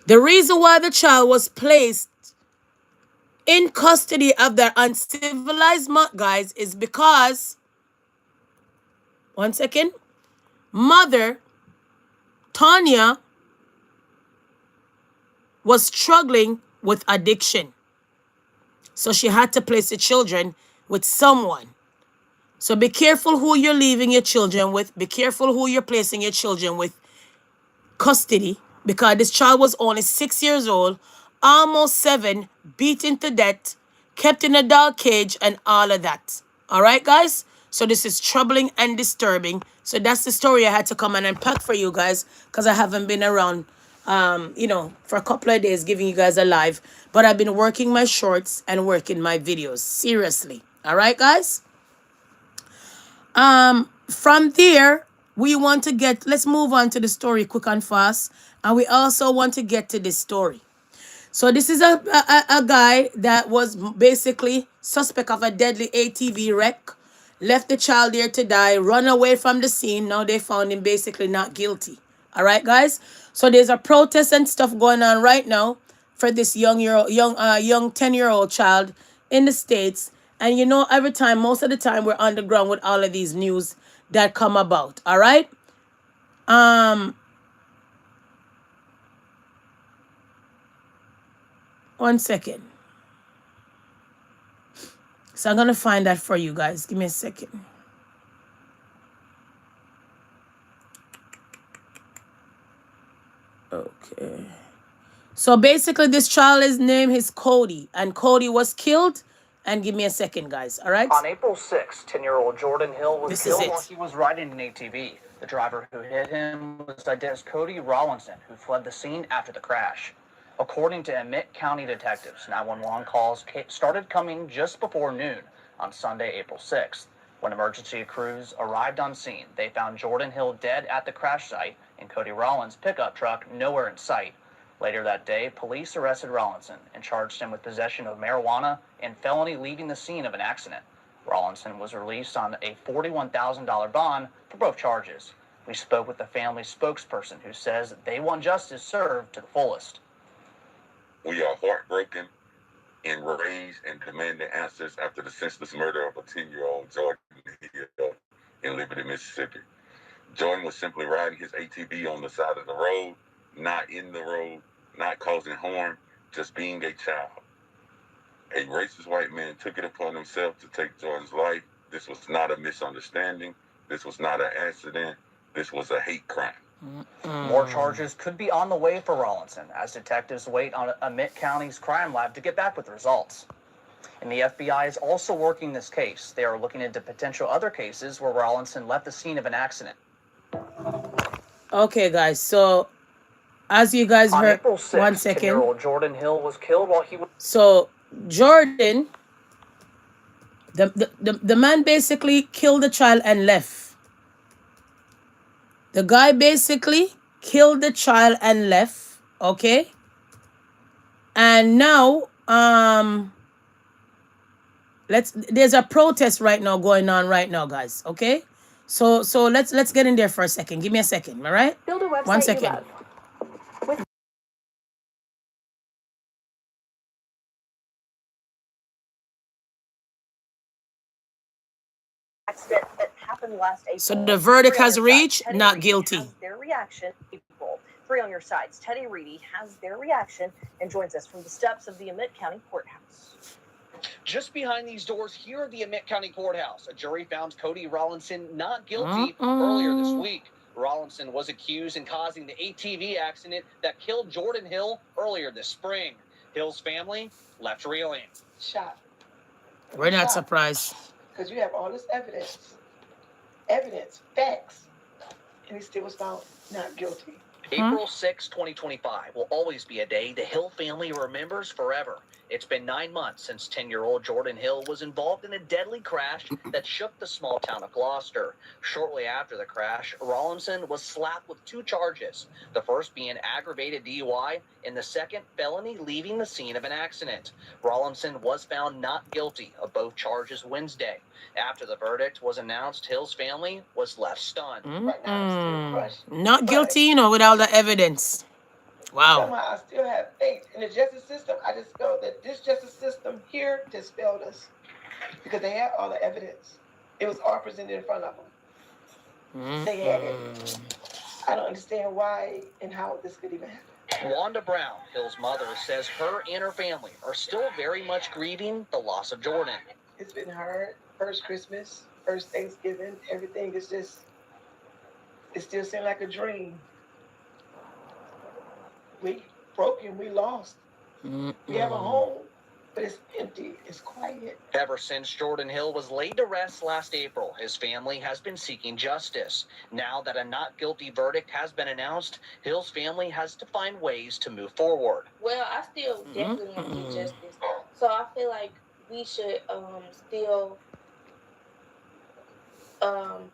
The reason why the child was placed in custody of the uncivilized guys is because, one second, mother, Tanya, was struggling with addiction. So she had to place the children with someone. So be careful who you're leaving your children with. Be careful who you're placing your children with custody, because this child was only 6 years old, almost 7, beaten to death, kept in a dog cage, and all of that. All right, guys? So this is troubling and disturbing. So that's the story I had to come and unpack for you guys, because I haven't been around, for a couple of days giving you guys a live. But I've been working my shorts and working my videos. Seriously. All right, guys? From there, let's move on to the story quick and fast. And we also want to get to this story. So this is a guy that was basically suspect of a deadly ATV wreck, left the child there to die, run away from the scene. Now they found him basically not guilty. All right, guys. So there's a protest and stuff going on right now for this young 10-year-old child in the States. And every time, most of the time, we're on the ground with all of these news that come about. All right. One second. So I'm gonna find that for you guys. Give me a second. Okay. So basically, this child's name is Cody, and Cody was killed. And give me a second, guys. All right. On April 6th, 10-year-old Jordan Hill was This killed while he was riding an ATV. The driver who hit him was identified as Cody Rawlinson, who fled the scene after the crash. According to Emmett County detectives, 911 calls started coming just before noon on Sunday, April 6th. When emergency crews arrived on scene, they found Jordan Hill dead at the crash site and Cody Rawlinson's pickup truck nowhere in sight. Later that day, police arrested Rawlinson and charged him with possession of marijuana and felony leaving the scene of an accident. Rawlinson was released on a $41,000 bond for both charges. We spoke with the family's spokesperson, who says they want justice served to the fullest. We are heartbroken, enraged, and demanding answers after the senseless murder of a 10-year-old Jordan Hill in Liberty, Mississippi. Jordan was simply riding his ATV on the side of the road, not in the road, not causing harm, just being a child. A racist white man took it upon himself to take Jordan's life. This was not a misunderstanding. This was not an accident. This was a hate crime. More charges could be on the way for Rawlinson as detectives wait on Emmett County's crime lab to get back with results. And the FBI is also working this case. They are looking into potential other cases where Rawlinson left the scene of an accident. Okay, guys. So, as you guys heard, April 6th, one second. 10-year-old Jordan Hill was killed while he was... So, Jordan, the man basically killed the child and left. The guy basically killed the child and left, okay? And now, there's a protest right now going on right now, guys, okay? So let's get in there for a second. Give me a second, all right? Build a website 1 second. Accident that happened last April. So the verdict has reached not guilty. Their reaction, people. 3 on your sides. Teddy Reedy has their reaction and joins us from the steps of the Emmett County Courthouse. Just behind these doors here at the Emmett County Courthouse, a jury found Cody Rawlinson not guilty earlier this week. Rawlinson was accused in causing the ATV accident that killed Jordan Hill earlier this spring. Hill's family left reeling. Shot. We're not surprised. Because you have all this evidence, facts, and he still was found not guilty. April 6, 2025 will always be a day the Hill family remembers forever. It's been 9 months since 10-year-old Jordan Hill was involved in a deadly crash that shook the small town of Gloucester. Shortly after the crash, Rawlinson was slapped with 2 charges, the first being aggravated DUI and the second felony leaving the scene of an accident. Rawlinson was found not guilty of both charges Wednesday. After the verdict was announced, Hill's family was left stunned. Right now, I'm still crushed. Not guilty, you know, with all the evidence. Wow. Somehow I still have faith in the justice system. I just feel that this justice system here just failed us because they had all the evidence. It was all presented in front of them. They had it. I don't understand why and how this could even happen. Wanda Brown, Hill's mother, says her and her family are still very much grieving the loss of Jordan. It's been hard. First Christmas, first Thanksgiving, everything is just, it still seems like a dream. We broken, we lost. We have a home, but it's empty, it's quiet. Ever since Jordan Hill was laid to rest last April, his family has been seeking justice. Now that a not guilty verdict has been announced, Hill's family has to find ways to move forward. Well, I still definitely want to get justice. So I feel like we should still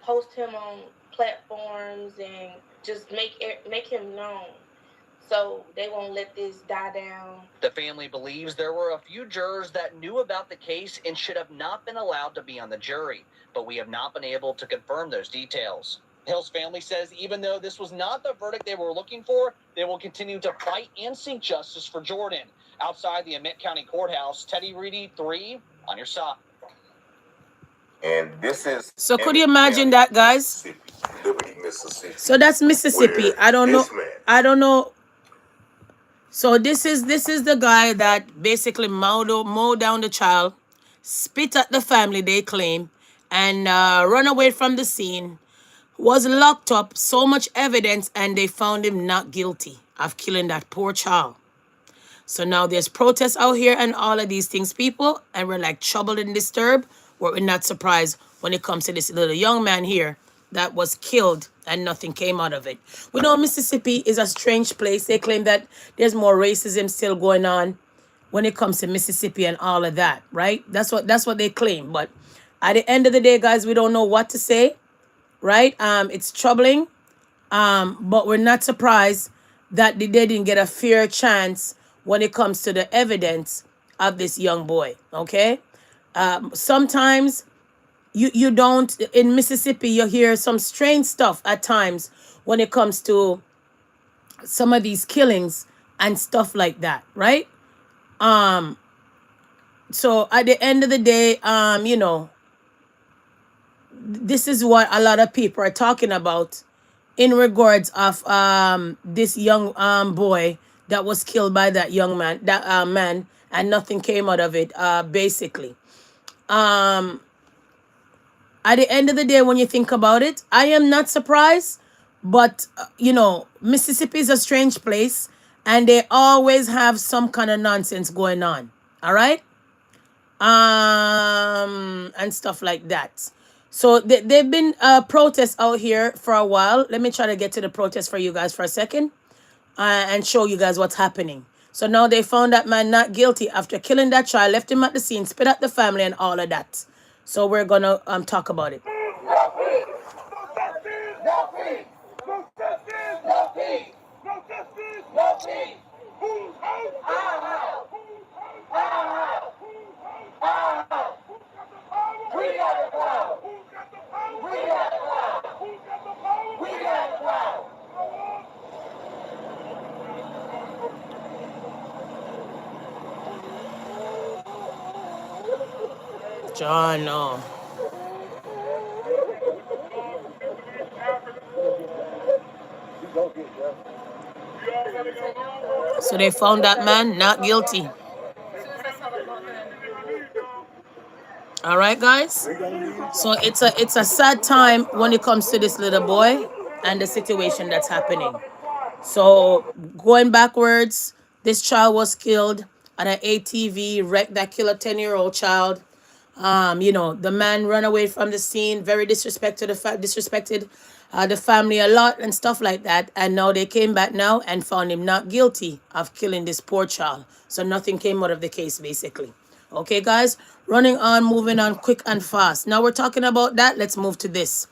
post him on platforms and just make him known, so they won't let this die down. The family believes there were a few jurors that knew about the case and should have not been allowed to be on the jury, but we have not been able to confirm those details. Hill's family says even though this was not the verdict they were looking for, they will continue to fight and seek justice for Jordan. Outside the Emmett County Courthouse, Teddy Reedy, 3 on your side. And this is So could you imagine that, guys? Liberty, Mississippi. So that's Mississippi. I don't know. So this is the guy that basically mowed down the child, spit at the family, they claim, and run away from the scene. Was locked up, so much evidence, and they found him not guilty of killing that poor child. So now there's protests out here and all of these things, people, and we're like troubled and disturbed. We're not surprised when it comes to this little young man here that was killed and nothing came out of it. We know Mississippi is a strange place. They claim that there's more racism still going on when it comes to Mississippi and all of that, right? That's what they claim. But at the end of the day, guys, we don't know what to say, right? It's troubling, but we're not surprised that they didn't get a fair chance when it comes to the evidence of this young boy, okay? Sometimes you don't, in Mississippi, you hear some strange stuff at times when it comes to some of these killings and stuff like that, right? So at the end of the day, you know, this is what a lot of people are talking about in regards of this young boy that was killed by that young man, man, and nothing came out of it, basically. At the end of the day, when you think about it, I am not surprised, but you know, Mississippi is a strange place and they always have some kind of nonsense going on. All right. And stuff like that. So they've been protests out here for a while. Let me try to get to the protest for you guys for a second and show you guys what's happening. So now they found that man not guilty after killing that child, left him at the scene, spit at the family and all of that. So we're gonna talk about it. John, no. So they found that man not guilty. All right, guys. So it's a sad time when it comes to this little boy and the situation that's happening. So going backwards, this child was killed at an ATV wreck that killed a 10-year-old child. You know, the man run away from the scene, very disrespected the family a lot and stuff like that. And now they came back now and found him not guilty of killing this poor child. So nothing came out of the case, basically. Okay, guys, running on, moving on quick and fast. Now we're talking about that. Let's move to this.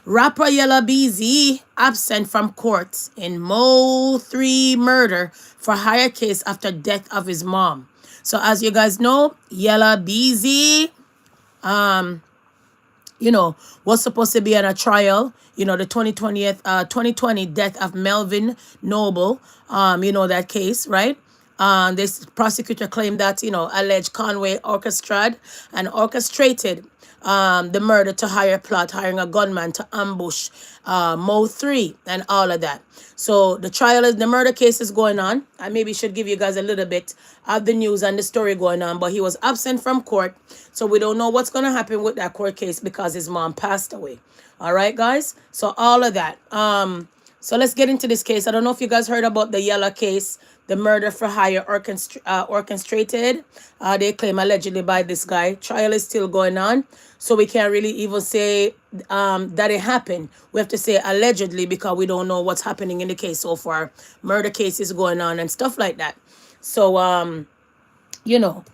Rapper Yella BZ absent from court in Mo 3 murder for hire case after death of his mom. So as you guys know, Yella BZ you know, was supposed to be on a trial. You know, the 2020 death of Melvin Noble. You know that case, right? This prosecutor claimed that, you know, alleged Conway orchestrated the murder to hire plot, hiring a gunman to ambush Mo 3 and all of that. So the murder case is going on. I maybe should give you guys a little bit of the news and the story going on, but he was absent from court. So we don't know what's going to happen with that court case because his mom passed away. All right, guys. So all of that. So let's get into this case. I don't know if you guys heard about the Yella case, the murder for hire orchestrated. They claim allegedly by this guy. Trial is still going on. So we can't really even say that it happened. We have to say allegedly because we don't know what's happening in the case so far. Murder cases going on and stuff like that. So, you know,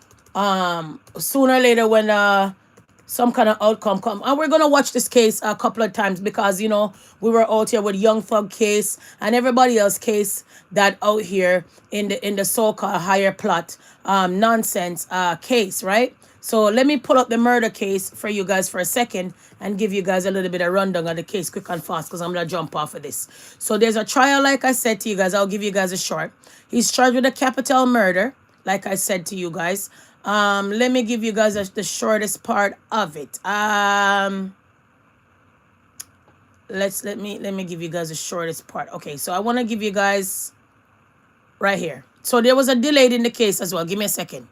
sooner or later when some kind of outcome come, and we're gonna watch this case a couple of times because, you know, we were out here with Young Thug case and everybody else case that out here in the so-called higher plot nonsense case, right? So let me pull up the murder case for you guys for a second and give you guys a little bit of rundown of the case quick and fast because I'm gonna jump off of this. So there's a trial, like I said to you guys. I'll give you guys a short. He's charged with a capital murder, like I said to you guys. Let me give you guys the shortest part of it. Let me give you guys the shortest part. Okay, so I want to give you guys right here. So there was a delay in the case as well. Give me a second.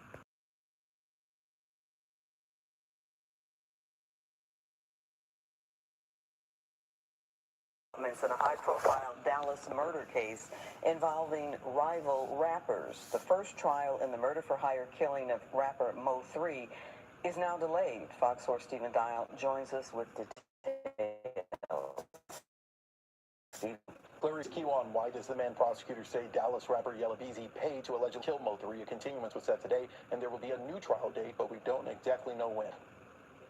In a high-profile Dallas murder case involving rival rappers. The first trial in the murder-for-hire killing of rapper Mo 3 is now delayed. Fox source Stephen Dial joins us with details. Clarice Kiwan White is the man prosecutors say Dallas rapper Yella BZ paid to allegedly kill Mo 3. A continuance was set today, and there will be a new trial date, but we don't exactly know when.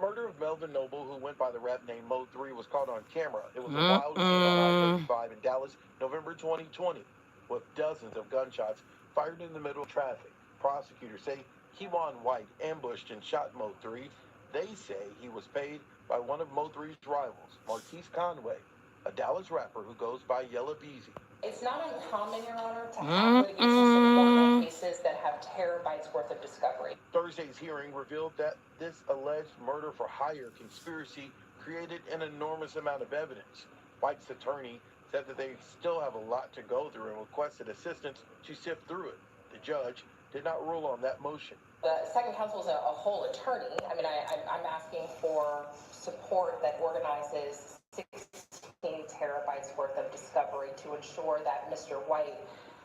Murder of Melvin Noble, who went by the rap name Mo 3, was caught on camera. It was a wild scene on I-35 in Dallas, November 2020, with dozens of gunshots fired in the middle of traffic. Prosecutors say Kiwan White ambushed and shot Mo 3. They say he was paid by one of Mo 3's rivals, Marquise Conway, a Dallas rapper who goes by Yella BZ. It's not uncommon, Your Honor, to have litigation support on cases that have terabytes worth of discovery. Thursday's hearing revealed that this alleged murder-for-hire conspiracy created an enormous amount of evidence. White's attorney said that they still have a lot to go through and requested assistance to sift through it. The judge did not rule on that motion. The second counsel is a whole attorney. I mean, I'm asking for support that organizes 16 terabytes worth of discovery to ensure that Mr. White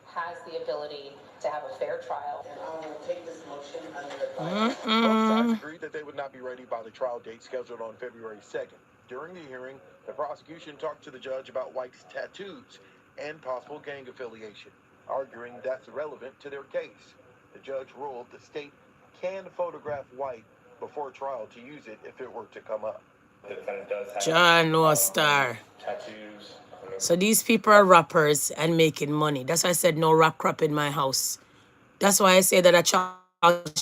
has the ability to have a fair trial. And I will take this motion under advisement. Both sides agreed that they would not be ready by the trial date scheduled on February 2nd. During the hearing, the prosecution talked to the judge about White's tattoos and possible gang affiliation, arguing that's irrelevant to their case. The judge ruled the state can photograph White before trial to use it if it were to come up. The defendant does have John no star. tattoos. So these people are rappers and making money. That's why I said no rap crap in my house. That's why I say that a child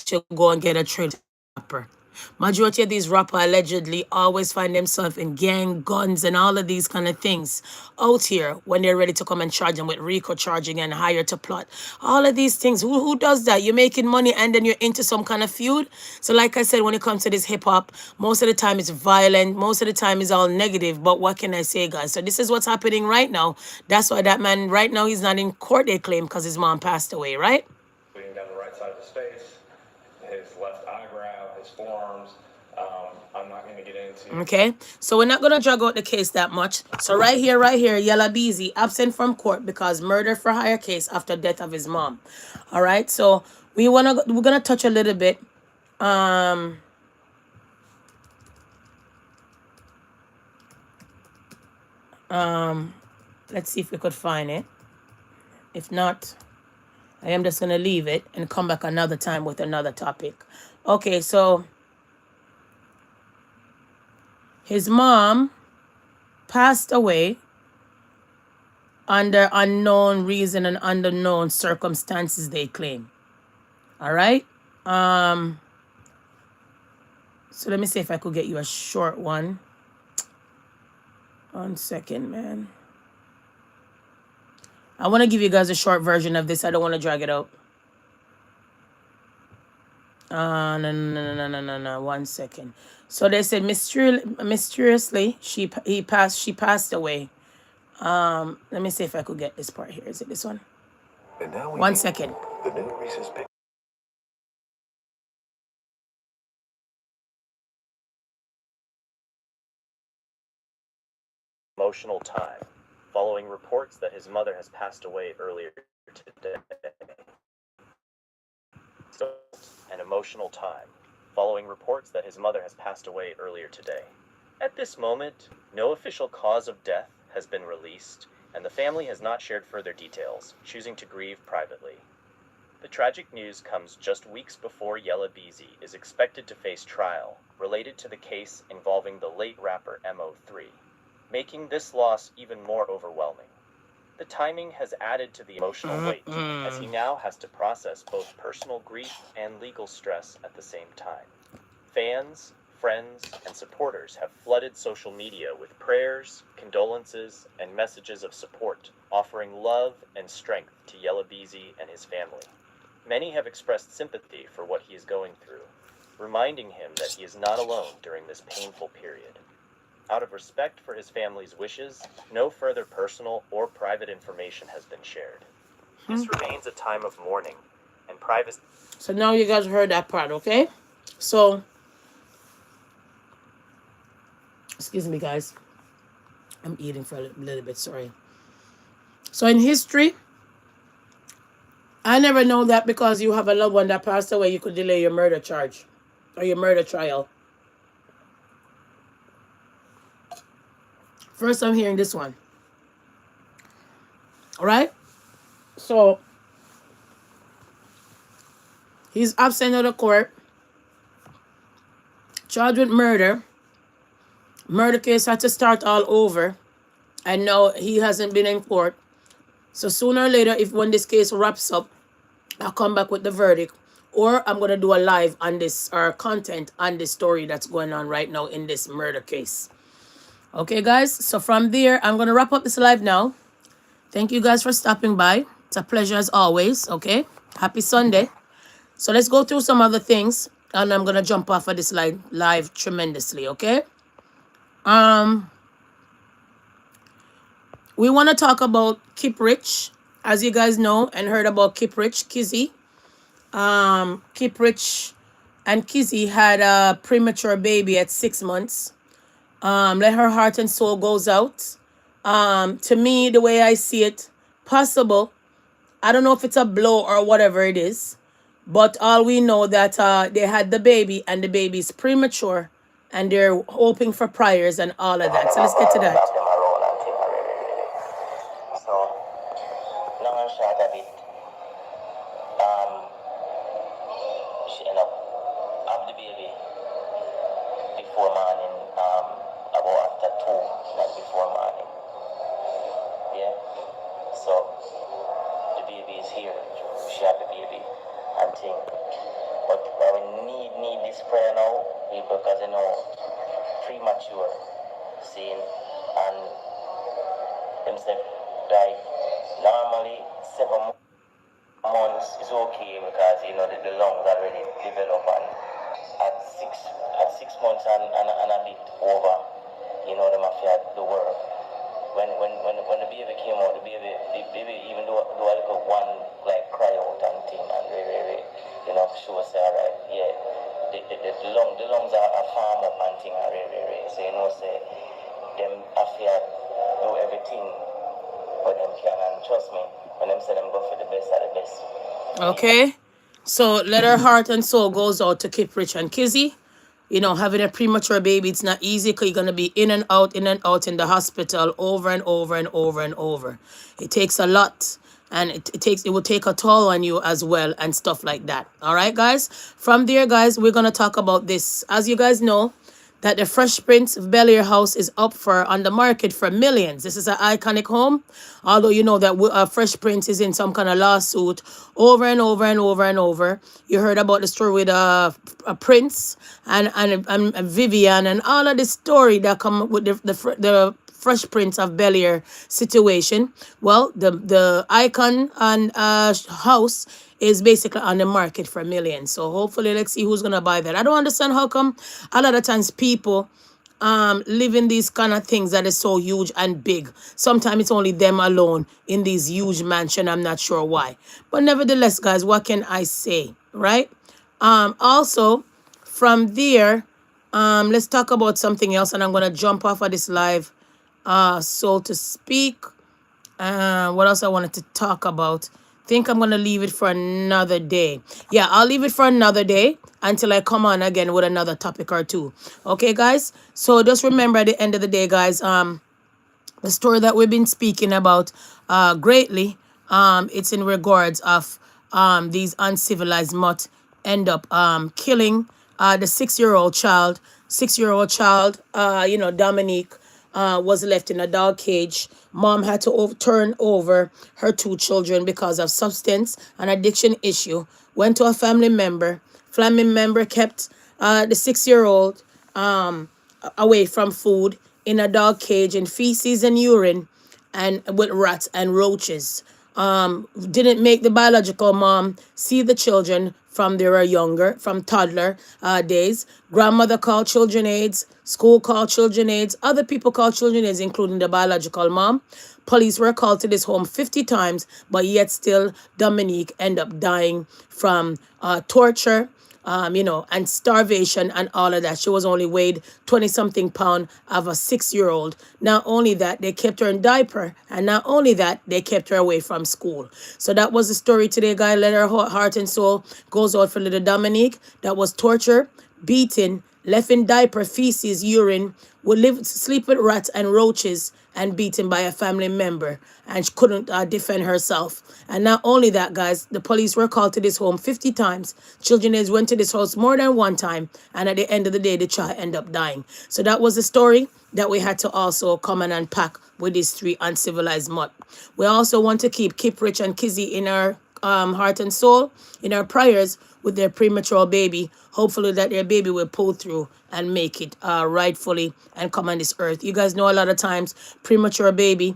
should go and get a trained rapper. Majority of these rappers allegedly always find themselves in gang, guns, and all of these kind of things out here when they're ready to come and charge them with RICO charging and hire to plot. All of these things. Who does that? You're making money and then you're into some kind of feud. So like I said, when it comes to this hip hop, most of the time it's violent. Most of the time it's all negative. But what can I say, guys? So this is what's happening right now. That's why that man right now he's not in court, they claim, because his mom passed away, right? Bleeding down the right side of his face, his left eyebrow, his forearms. I'm not going to get into. Okay, so we're not gonna drag out the case that much. So right here, Yella BZ absent from court because murder for hire case after death of his mom. All right, so we're gonna touch a little bit. Let's see if we could find it. If not, I am just going to leave it and come back another time with another topic. Okay, so his mom passed away under unknown reason and unknown circumstances, they claim. All right. So let me see if I could get you a short one. 1 second, man. I want to give you guys a short version of this. I don't want to drag it out. No. 1 second. So they said mysteriously she passed away. Let me see if I could get this part here. Is it this one? And now 1 second. The new Reese's Big. Emotional time, following reports that his mother has passed away earlier today. An emotional time, following reports that his mother has passed away earlier today. At this moment, no official cause of death has been released, and the family has not shared further details, choosing to grieve privately. The tragic news comes just weeks before Yella Beezy is expected to face trial related to the case involving the late rapper Mo3, making this loss even more overwhelming. The timing has added to the emotional weight, as he now has to process both personal grief and legal stress at the same time. Fans, friends, and supporters have flooded social media with prayers, condolences, and messages of support, offering love and strength to Yella Beezy and his family. Many have expressed sympathy for what he is going through, reminding him that he is not alone during this painful period. Out of respect for his family's wishes, no further personal or private information has been shared. This remains a time of mourning and privacy. So now you guys heard that part, okay? So, excuse me, guys. I'm eating for a little bit, sorry. So in history, I never know that because you have a loved one that passed away, you could delay your murder charge or your murder trial. First, I'm hearing this one. All right? So, he's absent of the court, charged with murder. Murder case had to start all over. And now he hasn't been in court. So sooner or later, when this case wraps up, I'll come back with the verdict. Or I'm going to do a live on this, or content on this story that's going on right now in this murder case. Okay, guys? So from there, I'm going to wrap up this live now. Thank you guys for stopping by. It's a pleasure as always, okay? Happy Sunday. So let's go through some other things. And I'm going to jump off of this live tremendously, okay? We want to talk about Kip Rich. As you guys know and heard about Kip Rich, Kizzy. Kip Rich and Kizzy had a premature baby at 6 months. Let her heart and soul goes out. To me, the way I see it, possible. I don't know if it's a blow or whatever it is. But all we know that they had the baby and the baby is premature. And they're hoping for prayers and all of that. So let's get to that. So, long and short of it, she ended up having the baby before morning, about after 2, not before morning. Yeah? So, the baby is here. She had the baby and thing. But we need this prayer now, because premature scene, and them say like normally 7 months is okay because the lungs already develop, and at 6 months and a bit over, them have to do work. When the baby came out, the baby even do a little one like cry out and thing, and really show us alright, yeah. The lungs are farm up and thing, and really. So say them have to do everything for them can, and trust me, when them say them go for the best of the best. Okay. So let her heart and soul goes out to Kip Rich and Kizzy. You know, having a premature baby, it's not easy because you're going to be in and out in the hospital over and over and over and over. It takes a lot, and it will take a toll on you as well and stuff like that. All right, guys. From there, guys, we're going to talk about this. As you guys know, that the Fresh Prince of Bel-Air house is up for on the market for millions. This is an iconic home, although you know that Fresh Prince is in some kind of lawsuit over and over and over and over. You heard about the story with a Prince and Vivian and all of the story that come with the Fresh Prince of Bel-Air situation. Well, the icon and house is basically on the market for millions. So hopefully let's see who's gonna buy that. I don't understand how come a lot of times people live in these kind of things that is so huge and big. Sometimes it's only them alone in these huge mansion. I'm not sure why. But nevertheless, guys, what can I say? Right? Also, from there, let's talk about something else, and I'm gonna jump off of this live, so to speak. What else I wanted to talk about? Think I'm gonna leave it for another day. Yeah, I'll leave it for another day until I come on again with another topic or two. Okay, guys. So just remember at the end of the day, guys, the story that we've been speaking about greatly, it's in regards of these uncivilized mutt end up killing the 6-year-old child. 6-year-old child, you know, Dominique, was left in a dog cage. Mom had to turn over her 2 children because of substance and addiction issue. Went to a family member. Family member kept the 6-year-old away from food in a dog cage in feces and urine and with rats and roaches. Didn't make the biological mom see the children from they were younger, from toddler days. Grandmother called children aides, school called children aides, other people called children aides, including the biological mom. Police were called to this home 50 times, but yet still Dominique ended up dying from torture, you know, and starvation and all of that. She was only weighed 20-something pound of a 6-year-old. Not only that, they kept her in diaper, and not only that, they kept her away from school. So that was the story today, guys. Let her heart and soul goes out for little Dominique that was tortured, beaten, left in diaper, feces, urine, would sleep with rats and roaches, and beaten by a family member, and she couldn't defend herself. And not only that, guys, the police were called to this home 50 times. Children aides went to this house more than one time, and at the end of the day, the child ended up dying. So that was the story that we had to also come and unpack with these 3 uncivilized mutt. We also want to keep Rich and Kizzy in our heart and soul, in our prayers with their premature baby. Hopefully that their baby will pull through and make it rightfully and come on this earth. You guys know a lot of times premature baby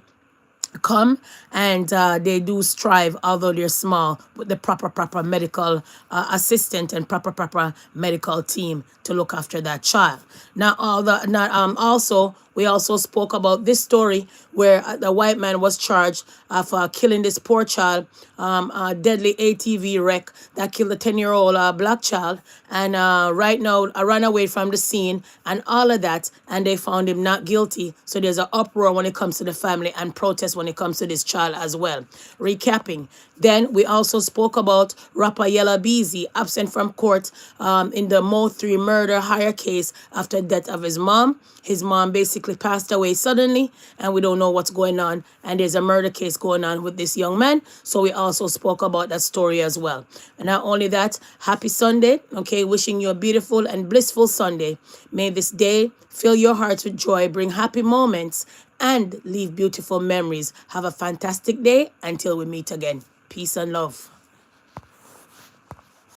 come and they do strive, although they're small, with the proper medical assistant and proper medical team to look after that child. Now also we also spoke about this story where the white man was charged for killing this poor child, a deadly ATV wreck that killed a 10-year-old black child, and right now I ran away from the scene and all of that, and they found him not guilty. So there's an uproar when it comes to the family and protest when it comes to this child as well. Recapping. Then we also spoke about rapper Yella Beezy, absent from court in the Mo 3 murder hire case after death of his mom. His mom basically passed away suddenly, and we don't know what's going on. And there's a murder case going on with this young man. So we also spoke about that story as well. And not only that, happy Sunday. Okay, wishing you a beautiful and blissful Sunday. May this day fill your hearts with joy, bring happy moments, and leave beautiful memories. Have a fantastic day until we meet again. Peace and love.